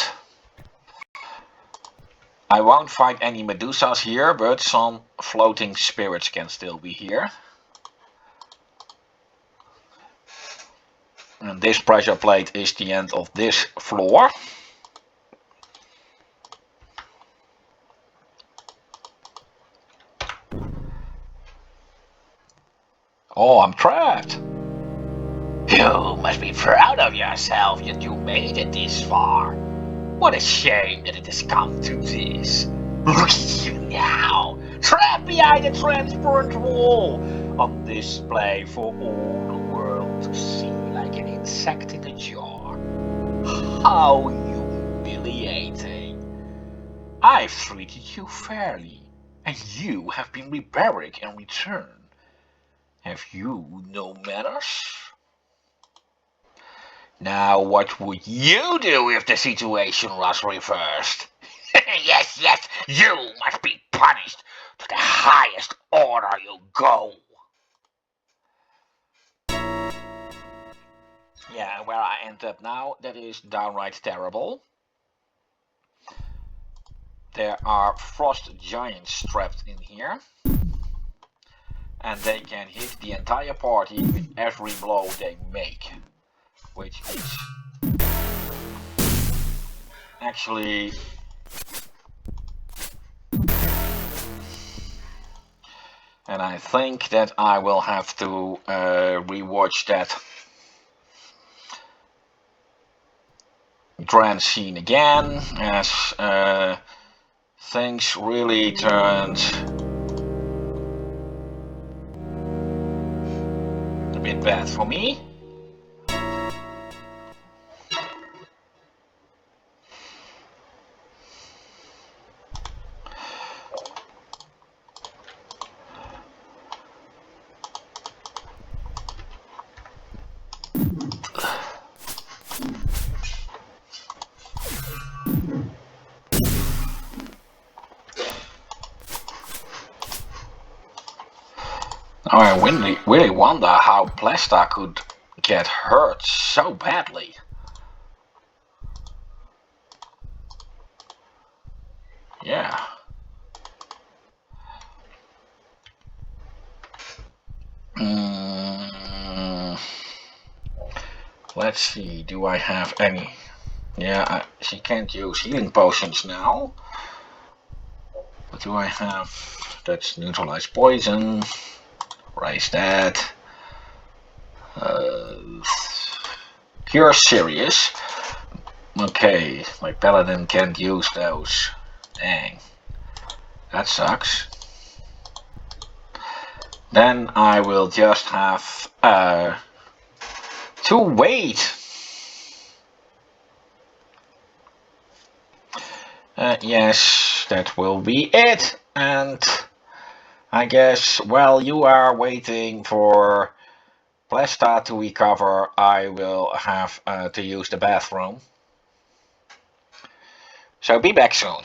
I won't fight any Medusas here, but some floating spirits can still be here. And this pressure plate is the end of this floor. Oh, I'm trapped. You must be proud of yourself that you made it this far. What a shame that it has come to this. Look at you now, trapped behind a transparent wall, on display for all the world to see like an insect in a jar. How humiliating. I've treated you fairly, and you have been barbaric in return. Have you no manners? Now, what would you do if the situation was reversed? Yes, yes, you must be punished. To the highest order you go. Yeah, where I end up now, that is downright terrible. There are frost giants trapped in here. And they can hit the entire party with every blow they make. Which is actually and I think that I will have to rewatch that grand scene again, as things really turned a bit bad for me. Now I really wonder how Plesta could get hurt so badly. Yeah. Mm, let's see, do I have any? Yeah, she can't use healing potions now. What do I have? That's neutralize poison. Raise that. Cure serious. Okay, my paladin can't use those. Dang. That sucks. Then I will just have to wait. Yes, that will be it. And I guess while you are waiting for Plesta to recover, I will have to use the bathroom. So be back soon.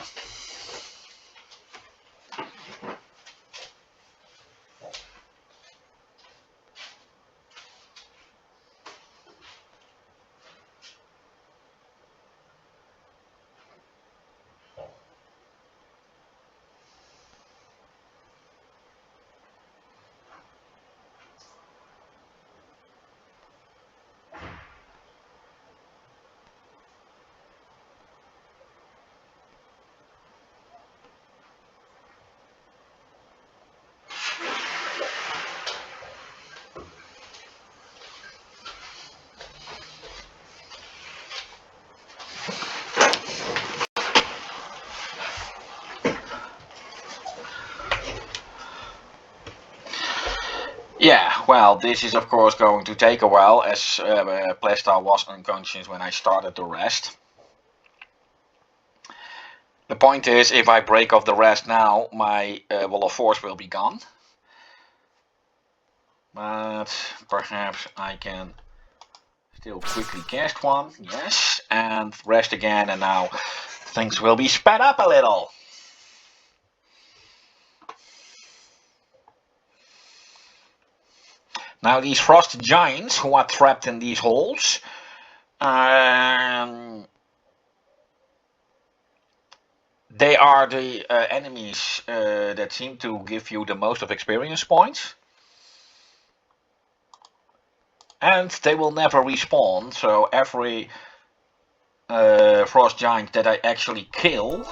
Yeah, well, this is of course going to take a while, as Plesta was unconscious when I started the rest. The point is, if I break off the rest now, my Wall of Force will be gone. But perhaps I can still quickly cast one, yes, and rest again, and now things will be sped up a little. Now these frost giants who are trapped in these holes, They are the enemies that seem to give you the most of experience points. And they will never respawn, so every frost giant that I actually kill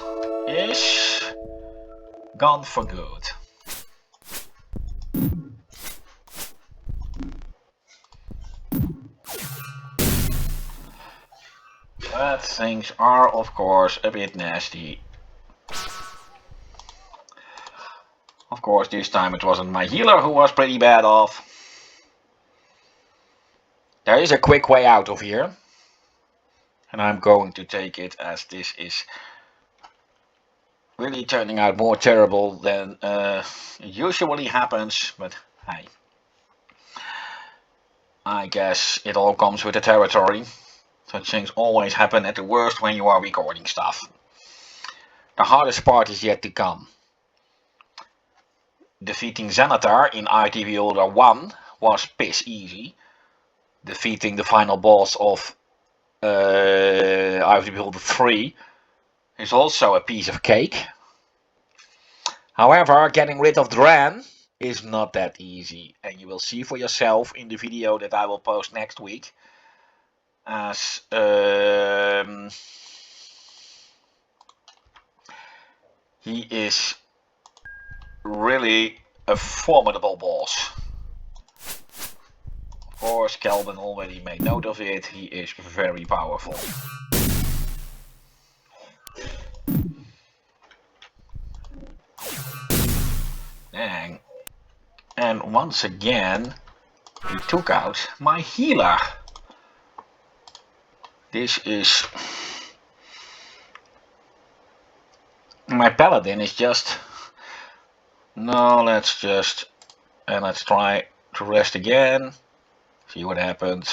is gone for good. But things are, of course, a bit nasty. Of course, this time it wasn't my healer who was pretty bad off. There is a quick way out of here. And I'm going to take it, as this is really turning out more terrible than usually happens. But hey, I guess it all comes with the territory. Such things always happen at the worst when you are recording stuff. The hardest part is yet to come. Defeating Xanatar in ITV Order 1 was piss easy. Defeating the final boss of ITV Order 3 is also a piece of cake. However, getting rid of Dran is not that easy, and you will see for yourself in the video that I will post next week. As he is really a formidable boss. Of course, Kelvin already made note of it. He is very powerful. Dang. And once again, he took out my healer. This is... My paladin is just... No, let's try to rest again. See what happens.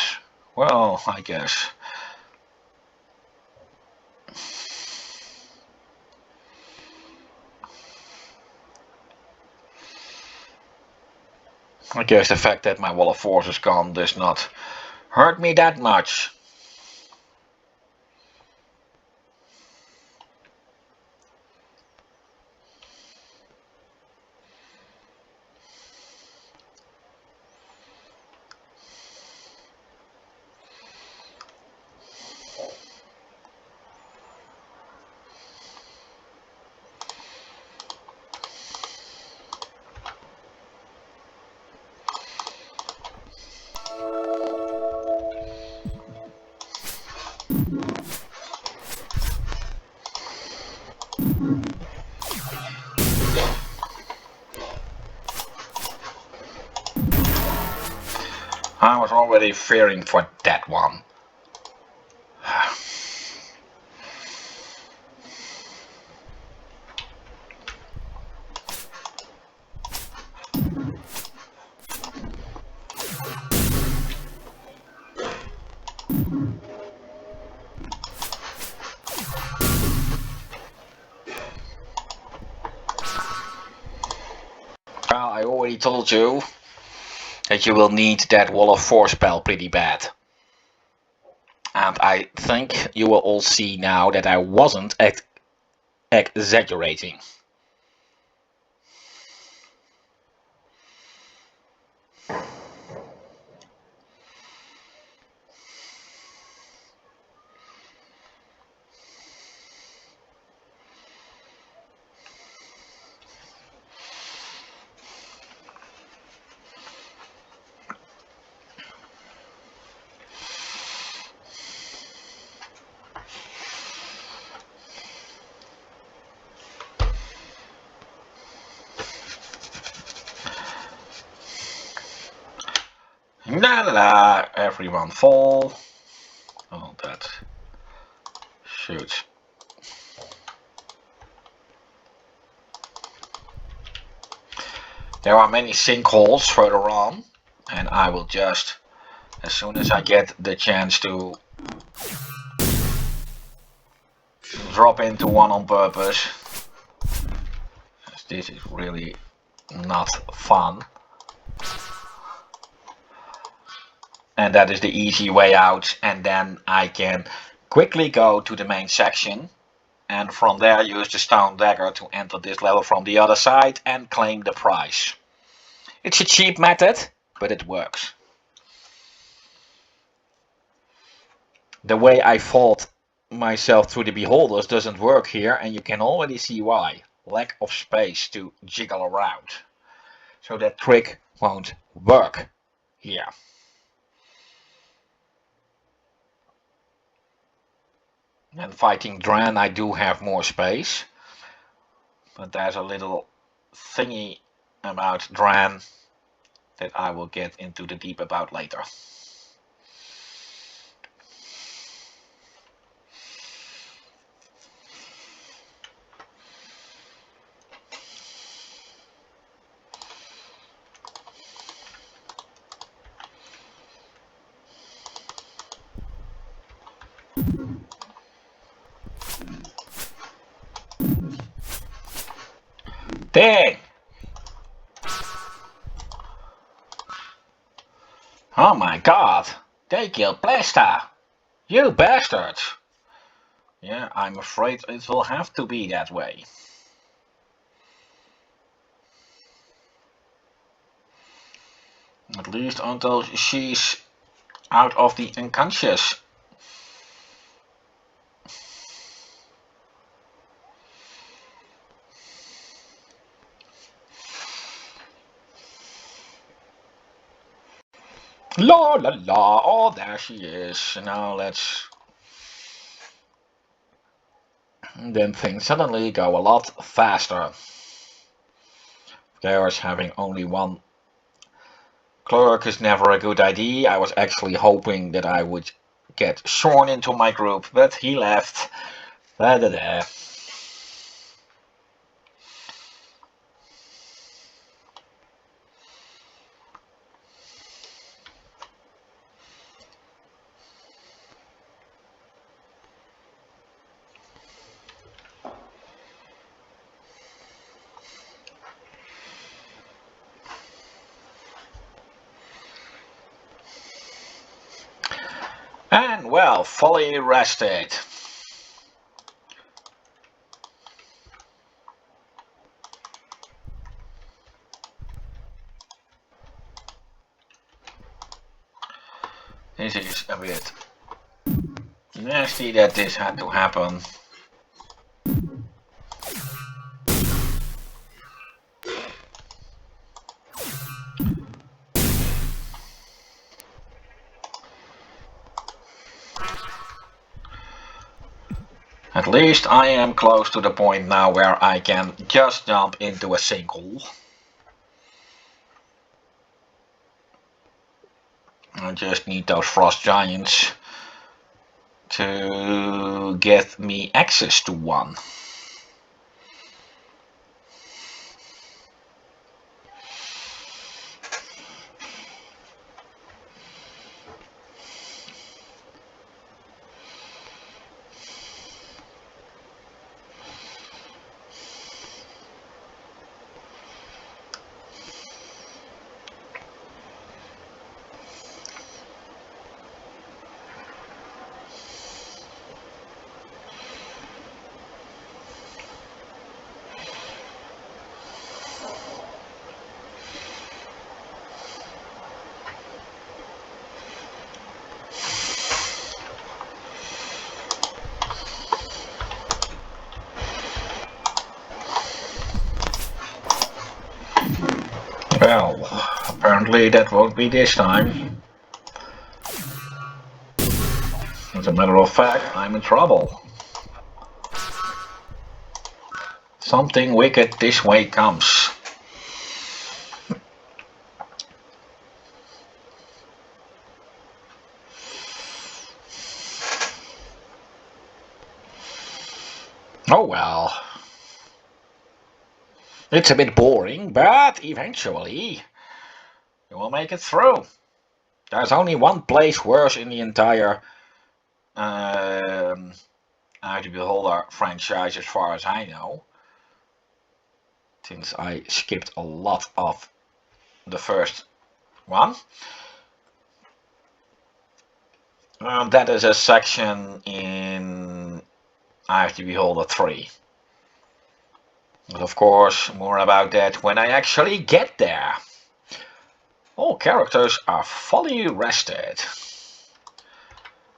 Well, I guess. I guess the fact that my wall of force is gone does not hurt me that much. I was already fearing for that one. Well, I already told you that you will need that wall of force spell pretty bad. And I think you will all see now that I wasn't exaggerating. La la la, everyone fall. Oh, that shoots. There are many sinkholes further on, and I will just, as soon as I get the chance to drop into one on purpose. This is really not fun. And that is the easy way out, and then I can quickly go to the main section and from there use the stone dagger to enter this level from the other side and claim the prize. It's a cheap method, but it works. The way I fought myself through the beholders doesn't work here, and you can already see why. Lack of space to jiggle around. So that trick won't work here. And fighting Dran I do have more space. But there's a little thingy about Dran that I will get into the deep about later. Dang! Oh my god! They killed Blasta! You bastards! Yeah, I'm afraid it will have to be that way. At least until she's out of the unconscious. La la la, oh there she is. Now let's... Then things suddenly go a lot faster. There's having only one clerk is never a good idea. I was actually hoping that I would get Shorn into my group, but he left. Da da da. And well, fully rested. This is a bit nasty that this had to happen. At least I am close to the point now where I can just jump into a sinkhole. I just need those frost giants to get me access to one. Well, apparently that won't be this time. As a matter of fact, I'm in trouble. Something wicked this way comes. Oh well. It's a bit boring, but eventually you will make it through. There's only one place worse in the entire Eye of the Beholder franchise as far as I know. Since I skipped a lot of the first one. That is a section in I have to beholder 3. But of course, more about that when I actually get there. All characters are fully rested.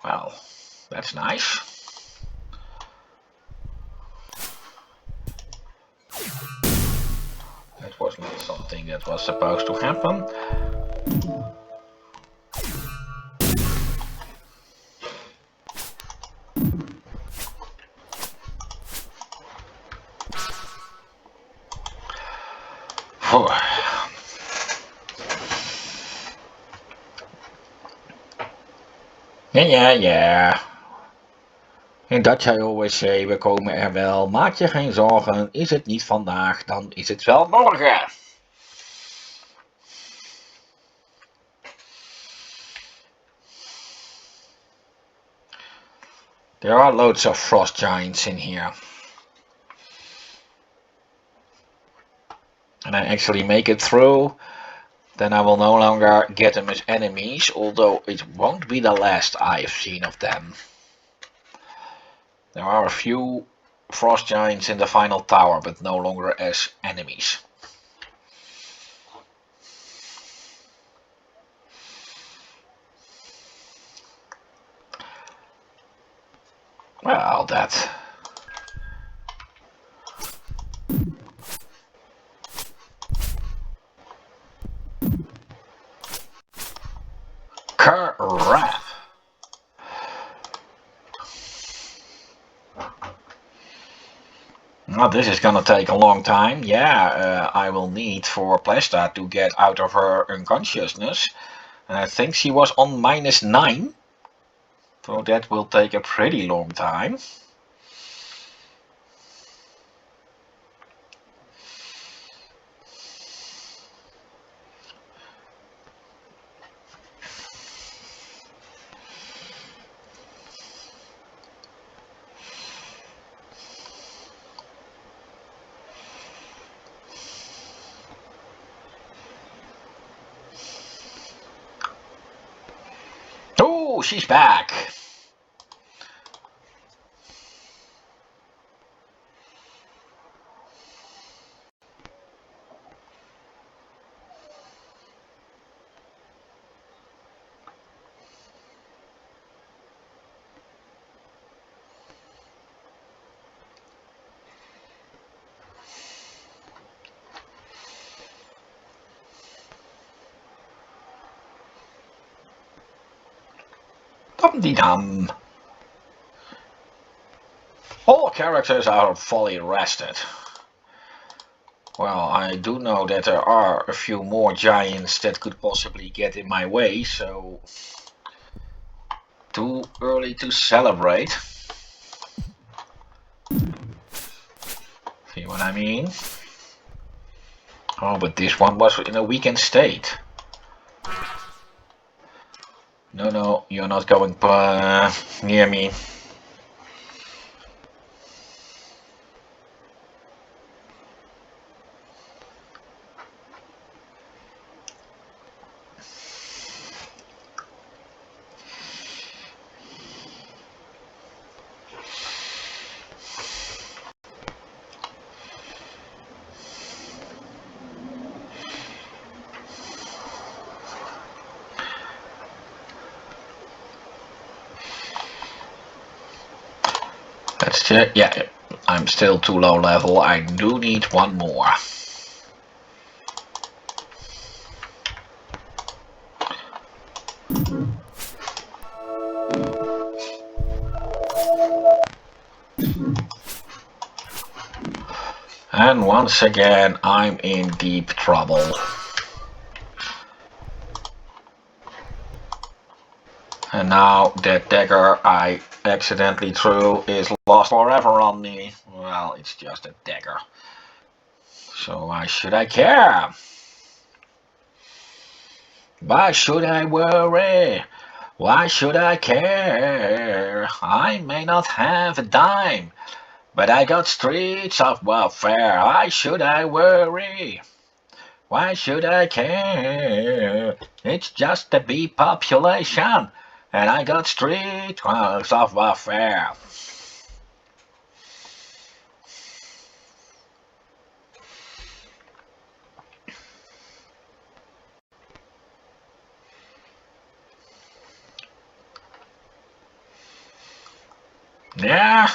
Well, that's nice. That was not something that was supposed to happen. Ja. In Dutch I always say, we komen er wel. Maak je geen zorgen. Is het niet vandaag, dan is het wel morgen. There are loads of frost giants in here. And I actually make it through, then I will no longer get them as enemies, although it won't be the last I've seen of them. There are a few frost giants in the final tower, but no longer as enemies. Well, that... Crap! Now this is gonna take a long time. Yeah, I will need for Plesta to get out of her unconsciousness. And I think she was on -9. So that will take a pretty long time. Oh, she's back. Dum-de-dum. All characters are fully rested. Well, I do know that there are a few more giants that could possibly get in my way, so too early to celebrate. See what I mean? Oh, but this one was in a weakened state. No, you're not going near me. Let's check. Yeah, I'm still too low level. I do need one more. And once again, I'm in deep trouble. And now that dagger I accidentally threw is lost forever on me. Well, it's just a dagger. So why should I care? Why should I worry? Why should I care? I may not have a dime, but I got streets of welfare. Why should I worry? Why should I care? It's just a bee population, and I got streets of welfare. Yeah.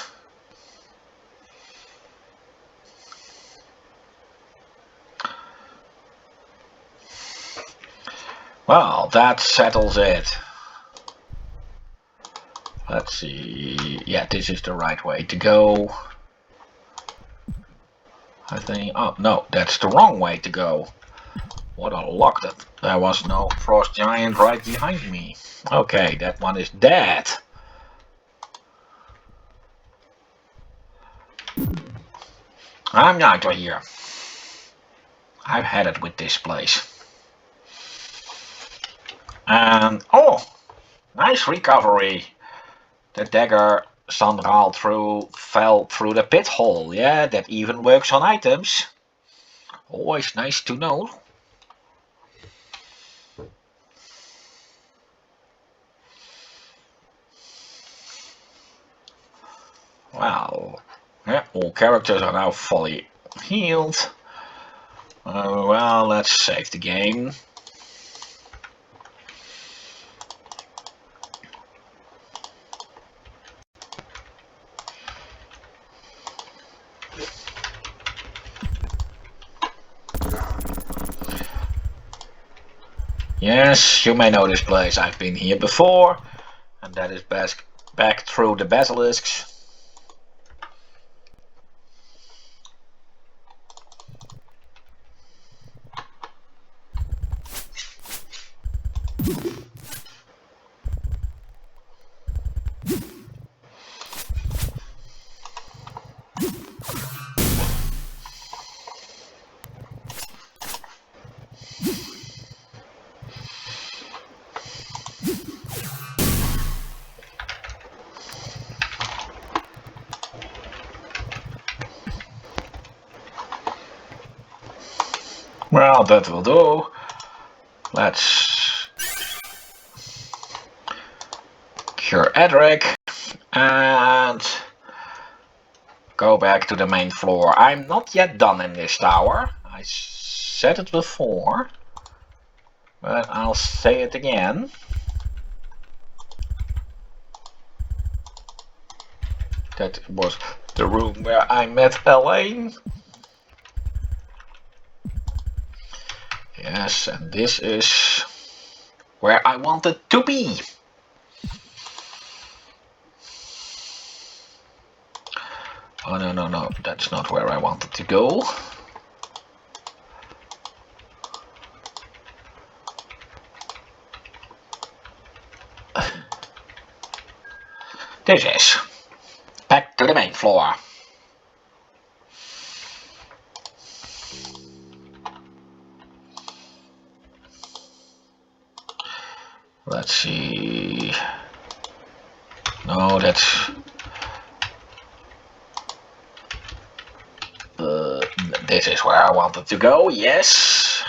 Well, that settles it. Let's see. Yeah, this is the right way to go. I think. Oh, no, that's the wrong way to go. What a luck that there was no frost giant right behind me. Okay, that one is dead. I'm not here. I've had it with this place. And oh, nice recovery. The dagger Sandral fell through the pit hole. Yeah, that even works on items. Always nice to know. Well, yeah, all characters are now fully healed. Well, let's save the game. Yes, you may know this place. I've been here before, and that is back through the basilisks. Well, that will do. Let's cure Edric and go back to the main floor. I'm not yet done in this tower. I said it before, but I'll say it again. That was the room where I met Elaine. Yes, and this is where I wanted to be. Oh, no, that's not where I wanted to go. This is back to the main floor. Let's see. No, that's... this is where I wanted to go, yes.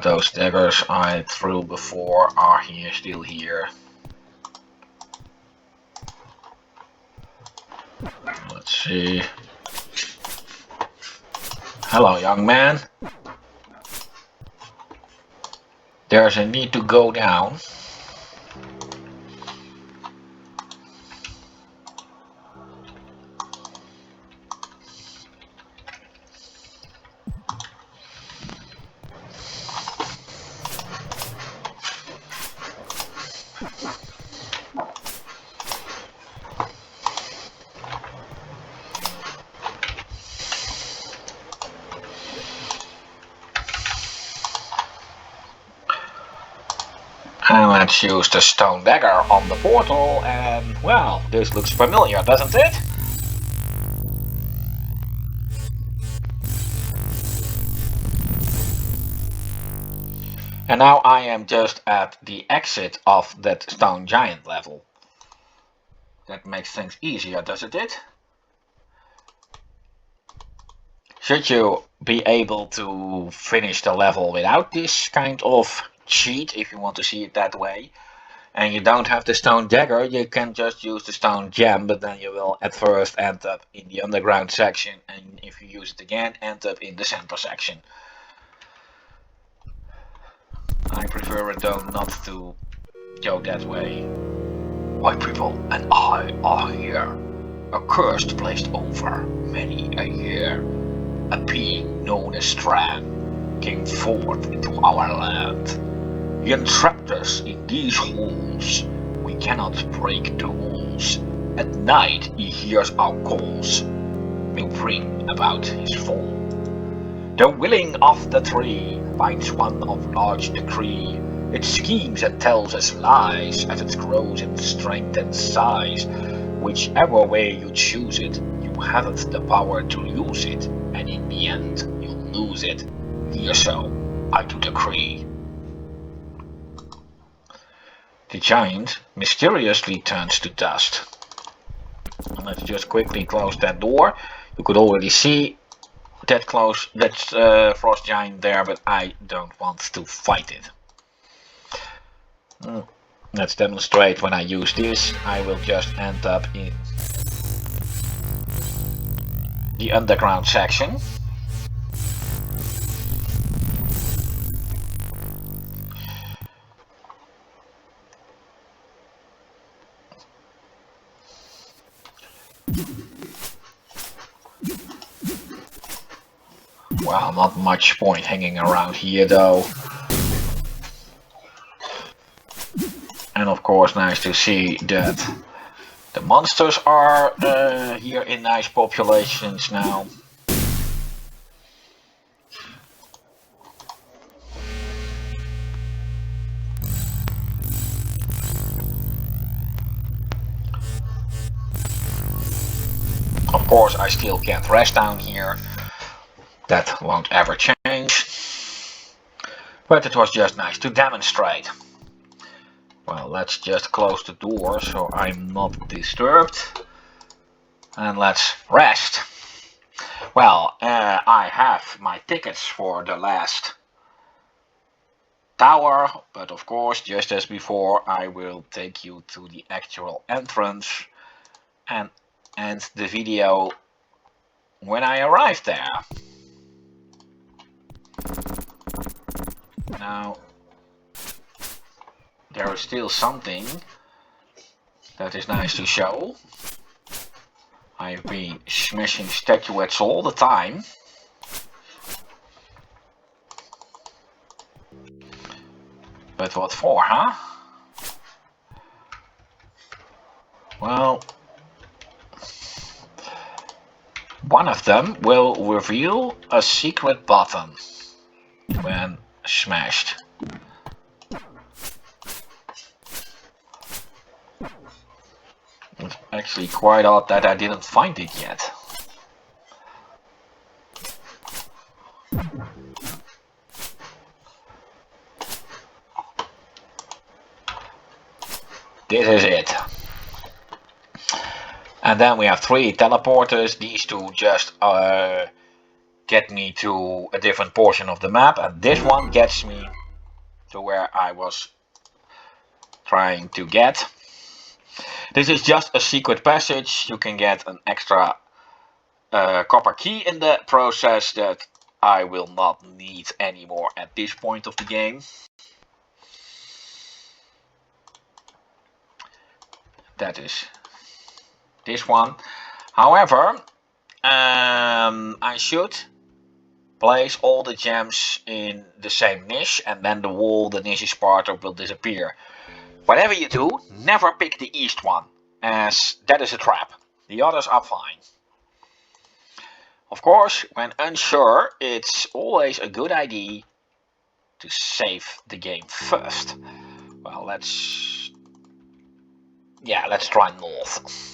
Those daggers I threw before are still here. Let's see. Hello, young man. There's a need to go down. And let's use the stone dagger on the portal, and well, this looks familiar, doesn't it? And now I am just at the exit of that stone giant level. That makes things easier, doesn't it? Should you be able to finish the level without this kind of cheat, if you want to see it that way, and you don't have the stone dagger, you can just use the stone gem, but then you will at first end up in the underground section, and if you use it again, end up in the center section. I prefer it though not to go that way. My people and I are here. A curse placed over many a year. A being known as Stran came forth into our land. He entrapped us in these halls. We cannot break the rules. At night he hears our calls. Will bring about his fall. The willing of the tree finds one of large degree. It schemes and tells us lies as it grows in strength and size. Whichever way you choose it, you haven't the power to use it, and in the end you'll lose it. Dear so, I do decree. The giant mysteriously turns to dust. Let's just quickly close that door. You could already see that frost giant there, but I don't want to fight it. Let's demonstrate when I use this. I will just end up in the underground section. Well, not much point hanging around here though. And of course nice to see that the monsters are here in nice populations now. Of course I still can't rest down here. That won't ever change. But it was just nice to demonstrate. Well, let's just close the door so I'm not disturbed. And let's rest. Well, I have my tickets for the last tower, but of course, just as before, I will take you to the actual entrance and end the video when I arrive there. Now, there is still something that is nice to show. I've been smashing statuettes all the time. But what for, huh? Well, one of them will reveal a secret button when smashed. It's actually quite odd that I didn't find it yet. This is it. And then we have 3 teleporters. These 2 just get me to a different portion of the map, and this one gets me to where I was trying to get. This is just a secret passage. You can get an extra copper key in the process that I will not need anymore at this point of the game. That is this one. However, I should place all the gems in the same niche, and then the niche is part of will disappear. Whatever you do, never pick the east one, as that is a trap. The others are fine. Of course, when unsure, it's always a good idea to save the game first. Well, let's try north.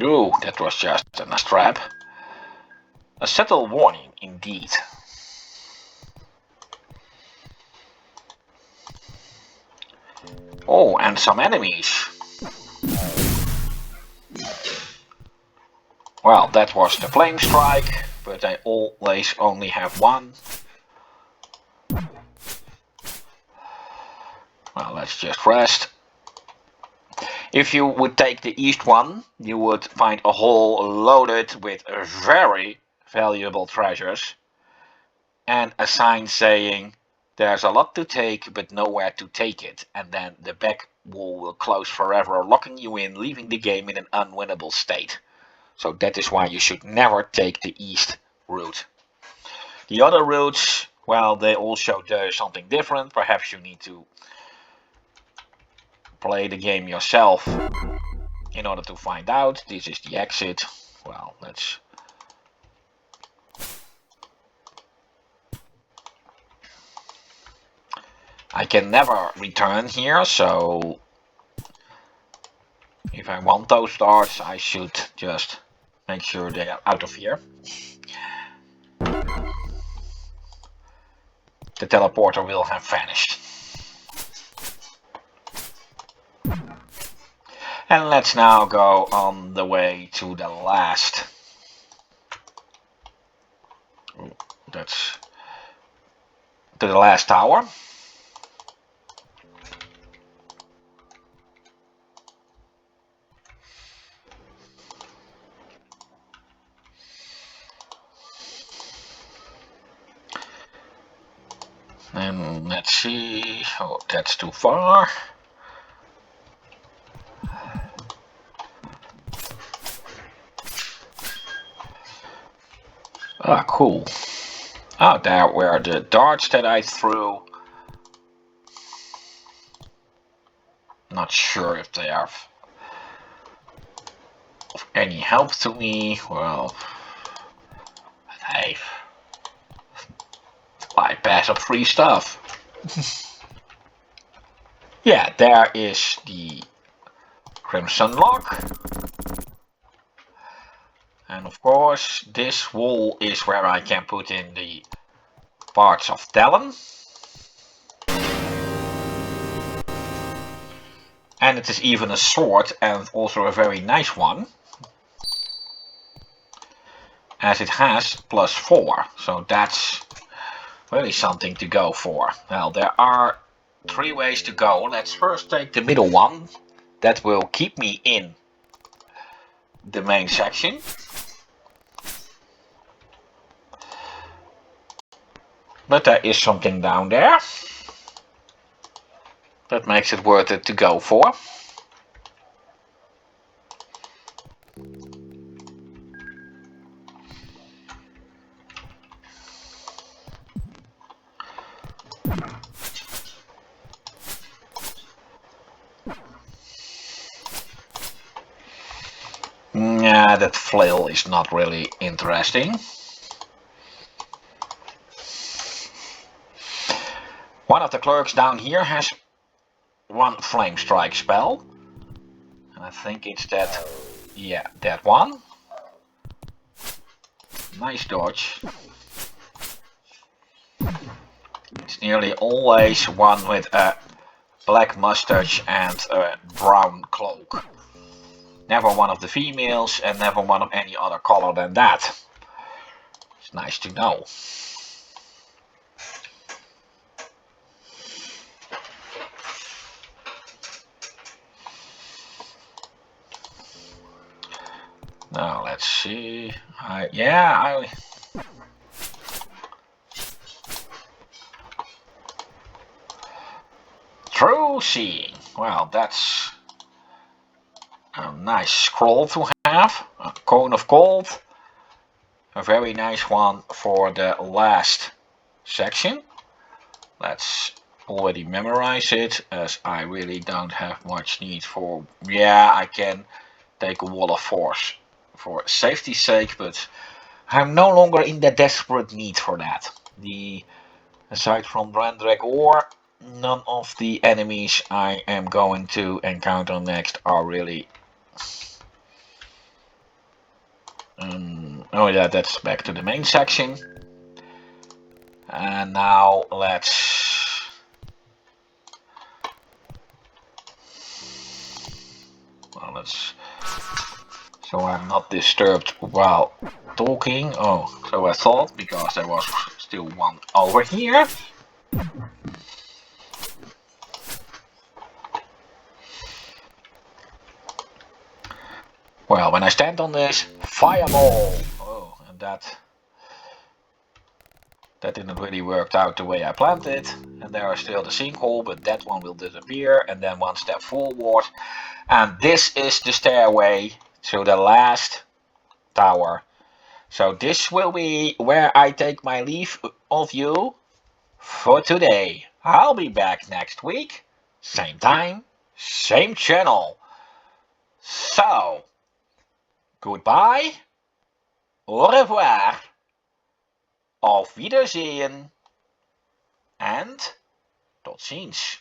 Ooh, that was just a nice trap. A subtle warning indeed. Oh, and some enemies. Well, that was the flame strike, but I always only have one. Well, let's just rest. If you would take the east one, you would find a hole loaded with very valuable treasures and a sign saying there's a lot to take but nowhere to take it, and then the back wall will close forever, locking you in, leaving the game in an unwinnable state. So that is why you should never take the east route. The other routes, well, they all show something different. Perhaps you need to play the game yourself in order to find out. This is the exit. Well, let's... I can never return here, so if I want those stars, I should just make sure they are out of here. The teleporter will have vanished. And let's now go on the way to the last. That's to the last tower. And let's see. Oh, that's too far. Ah, cool. Ah, there were the darts that I threw. Not sure if they are of any help to me. Well, hey, bypass of free stuff. Yeah, there is the Crimson Lock. And of course, this wall is where I can put in the parts of Talon. And it is even a sword, and also a very nice one, as it has +4, so that's really something to go for. Well, there are 3 ways to go. Let's first take the middle one. That will keep me in the main section. But there is something down there that makes it worth it to go for. Yeah, that flail is not really interesting. One of the clerks down here has 1 flame strike spell. And I think it's that, yeah, that one. Nice dodge. It's nearly always one with a black mustache and a brown cloak. Never one of the females, and never one of any other color than that. It's nice to know. Now let's see. True seeing. Well, that's a nice scroll to have. A cone of gold. A very nice one for the last section. Let's already memorize it, as I really don't have much need for... Yeah, I can take a wall of force for safety's sake, but I'm no longer in the desperate need for that. Aside from Drandrag or none of the enemies I am going to encounter next are really... oh yeah, that's back to the main section. And now let's... Well, let's... So I'm not disturbed while talking. Oh, so I thought, because there was still one over here. Well, when I stand on this fireball, oh, and that didn't really work out the way I planned it. And there are still the sinkhole, but that one will disappear. And then one step forward. And this is the stairway to the last tower. So this will be where I take my leave of you for today. I'll be back next week. Same time, same channel. So, goodbye, au revoir, auf Wiedersehen and tot ziens.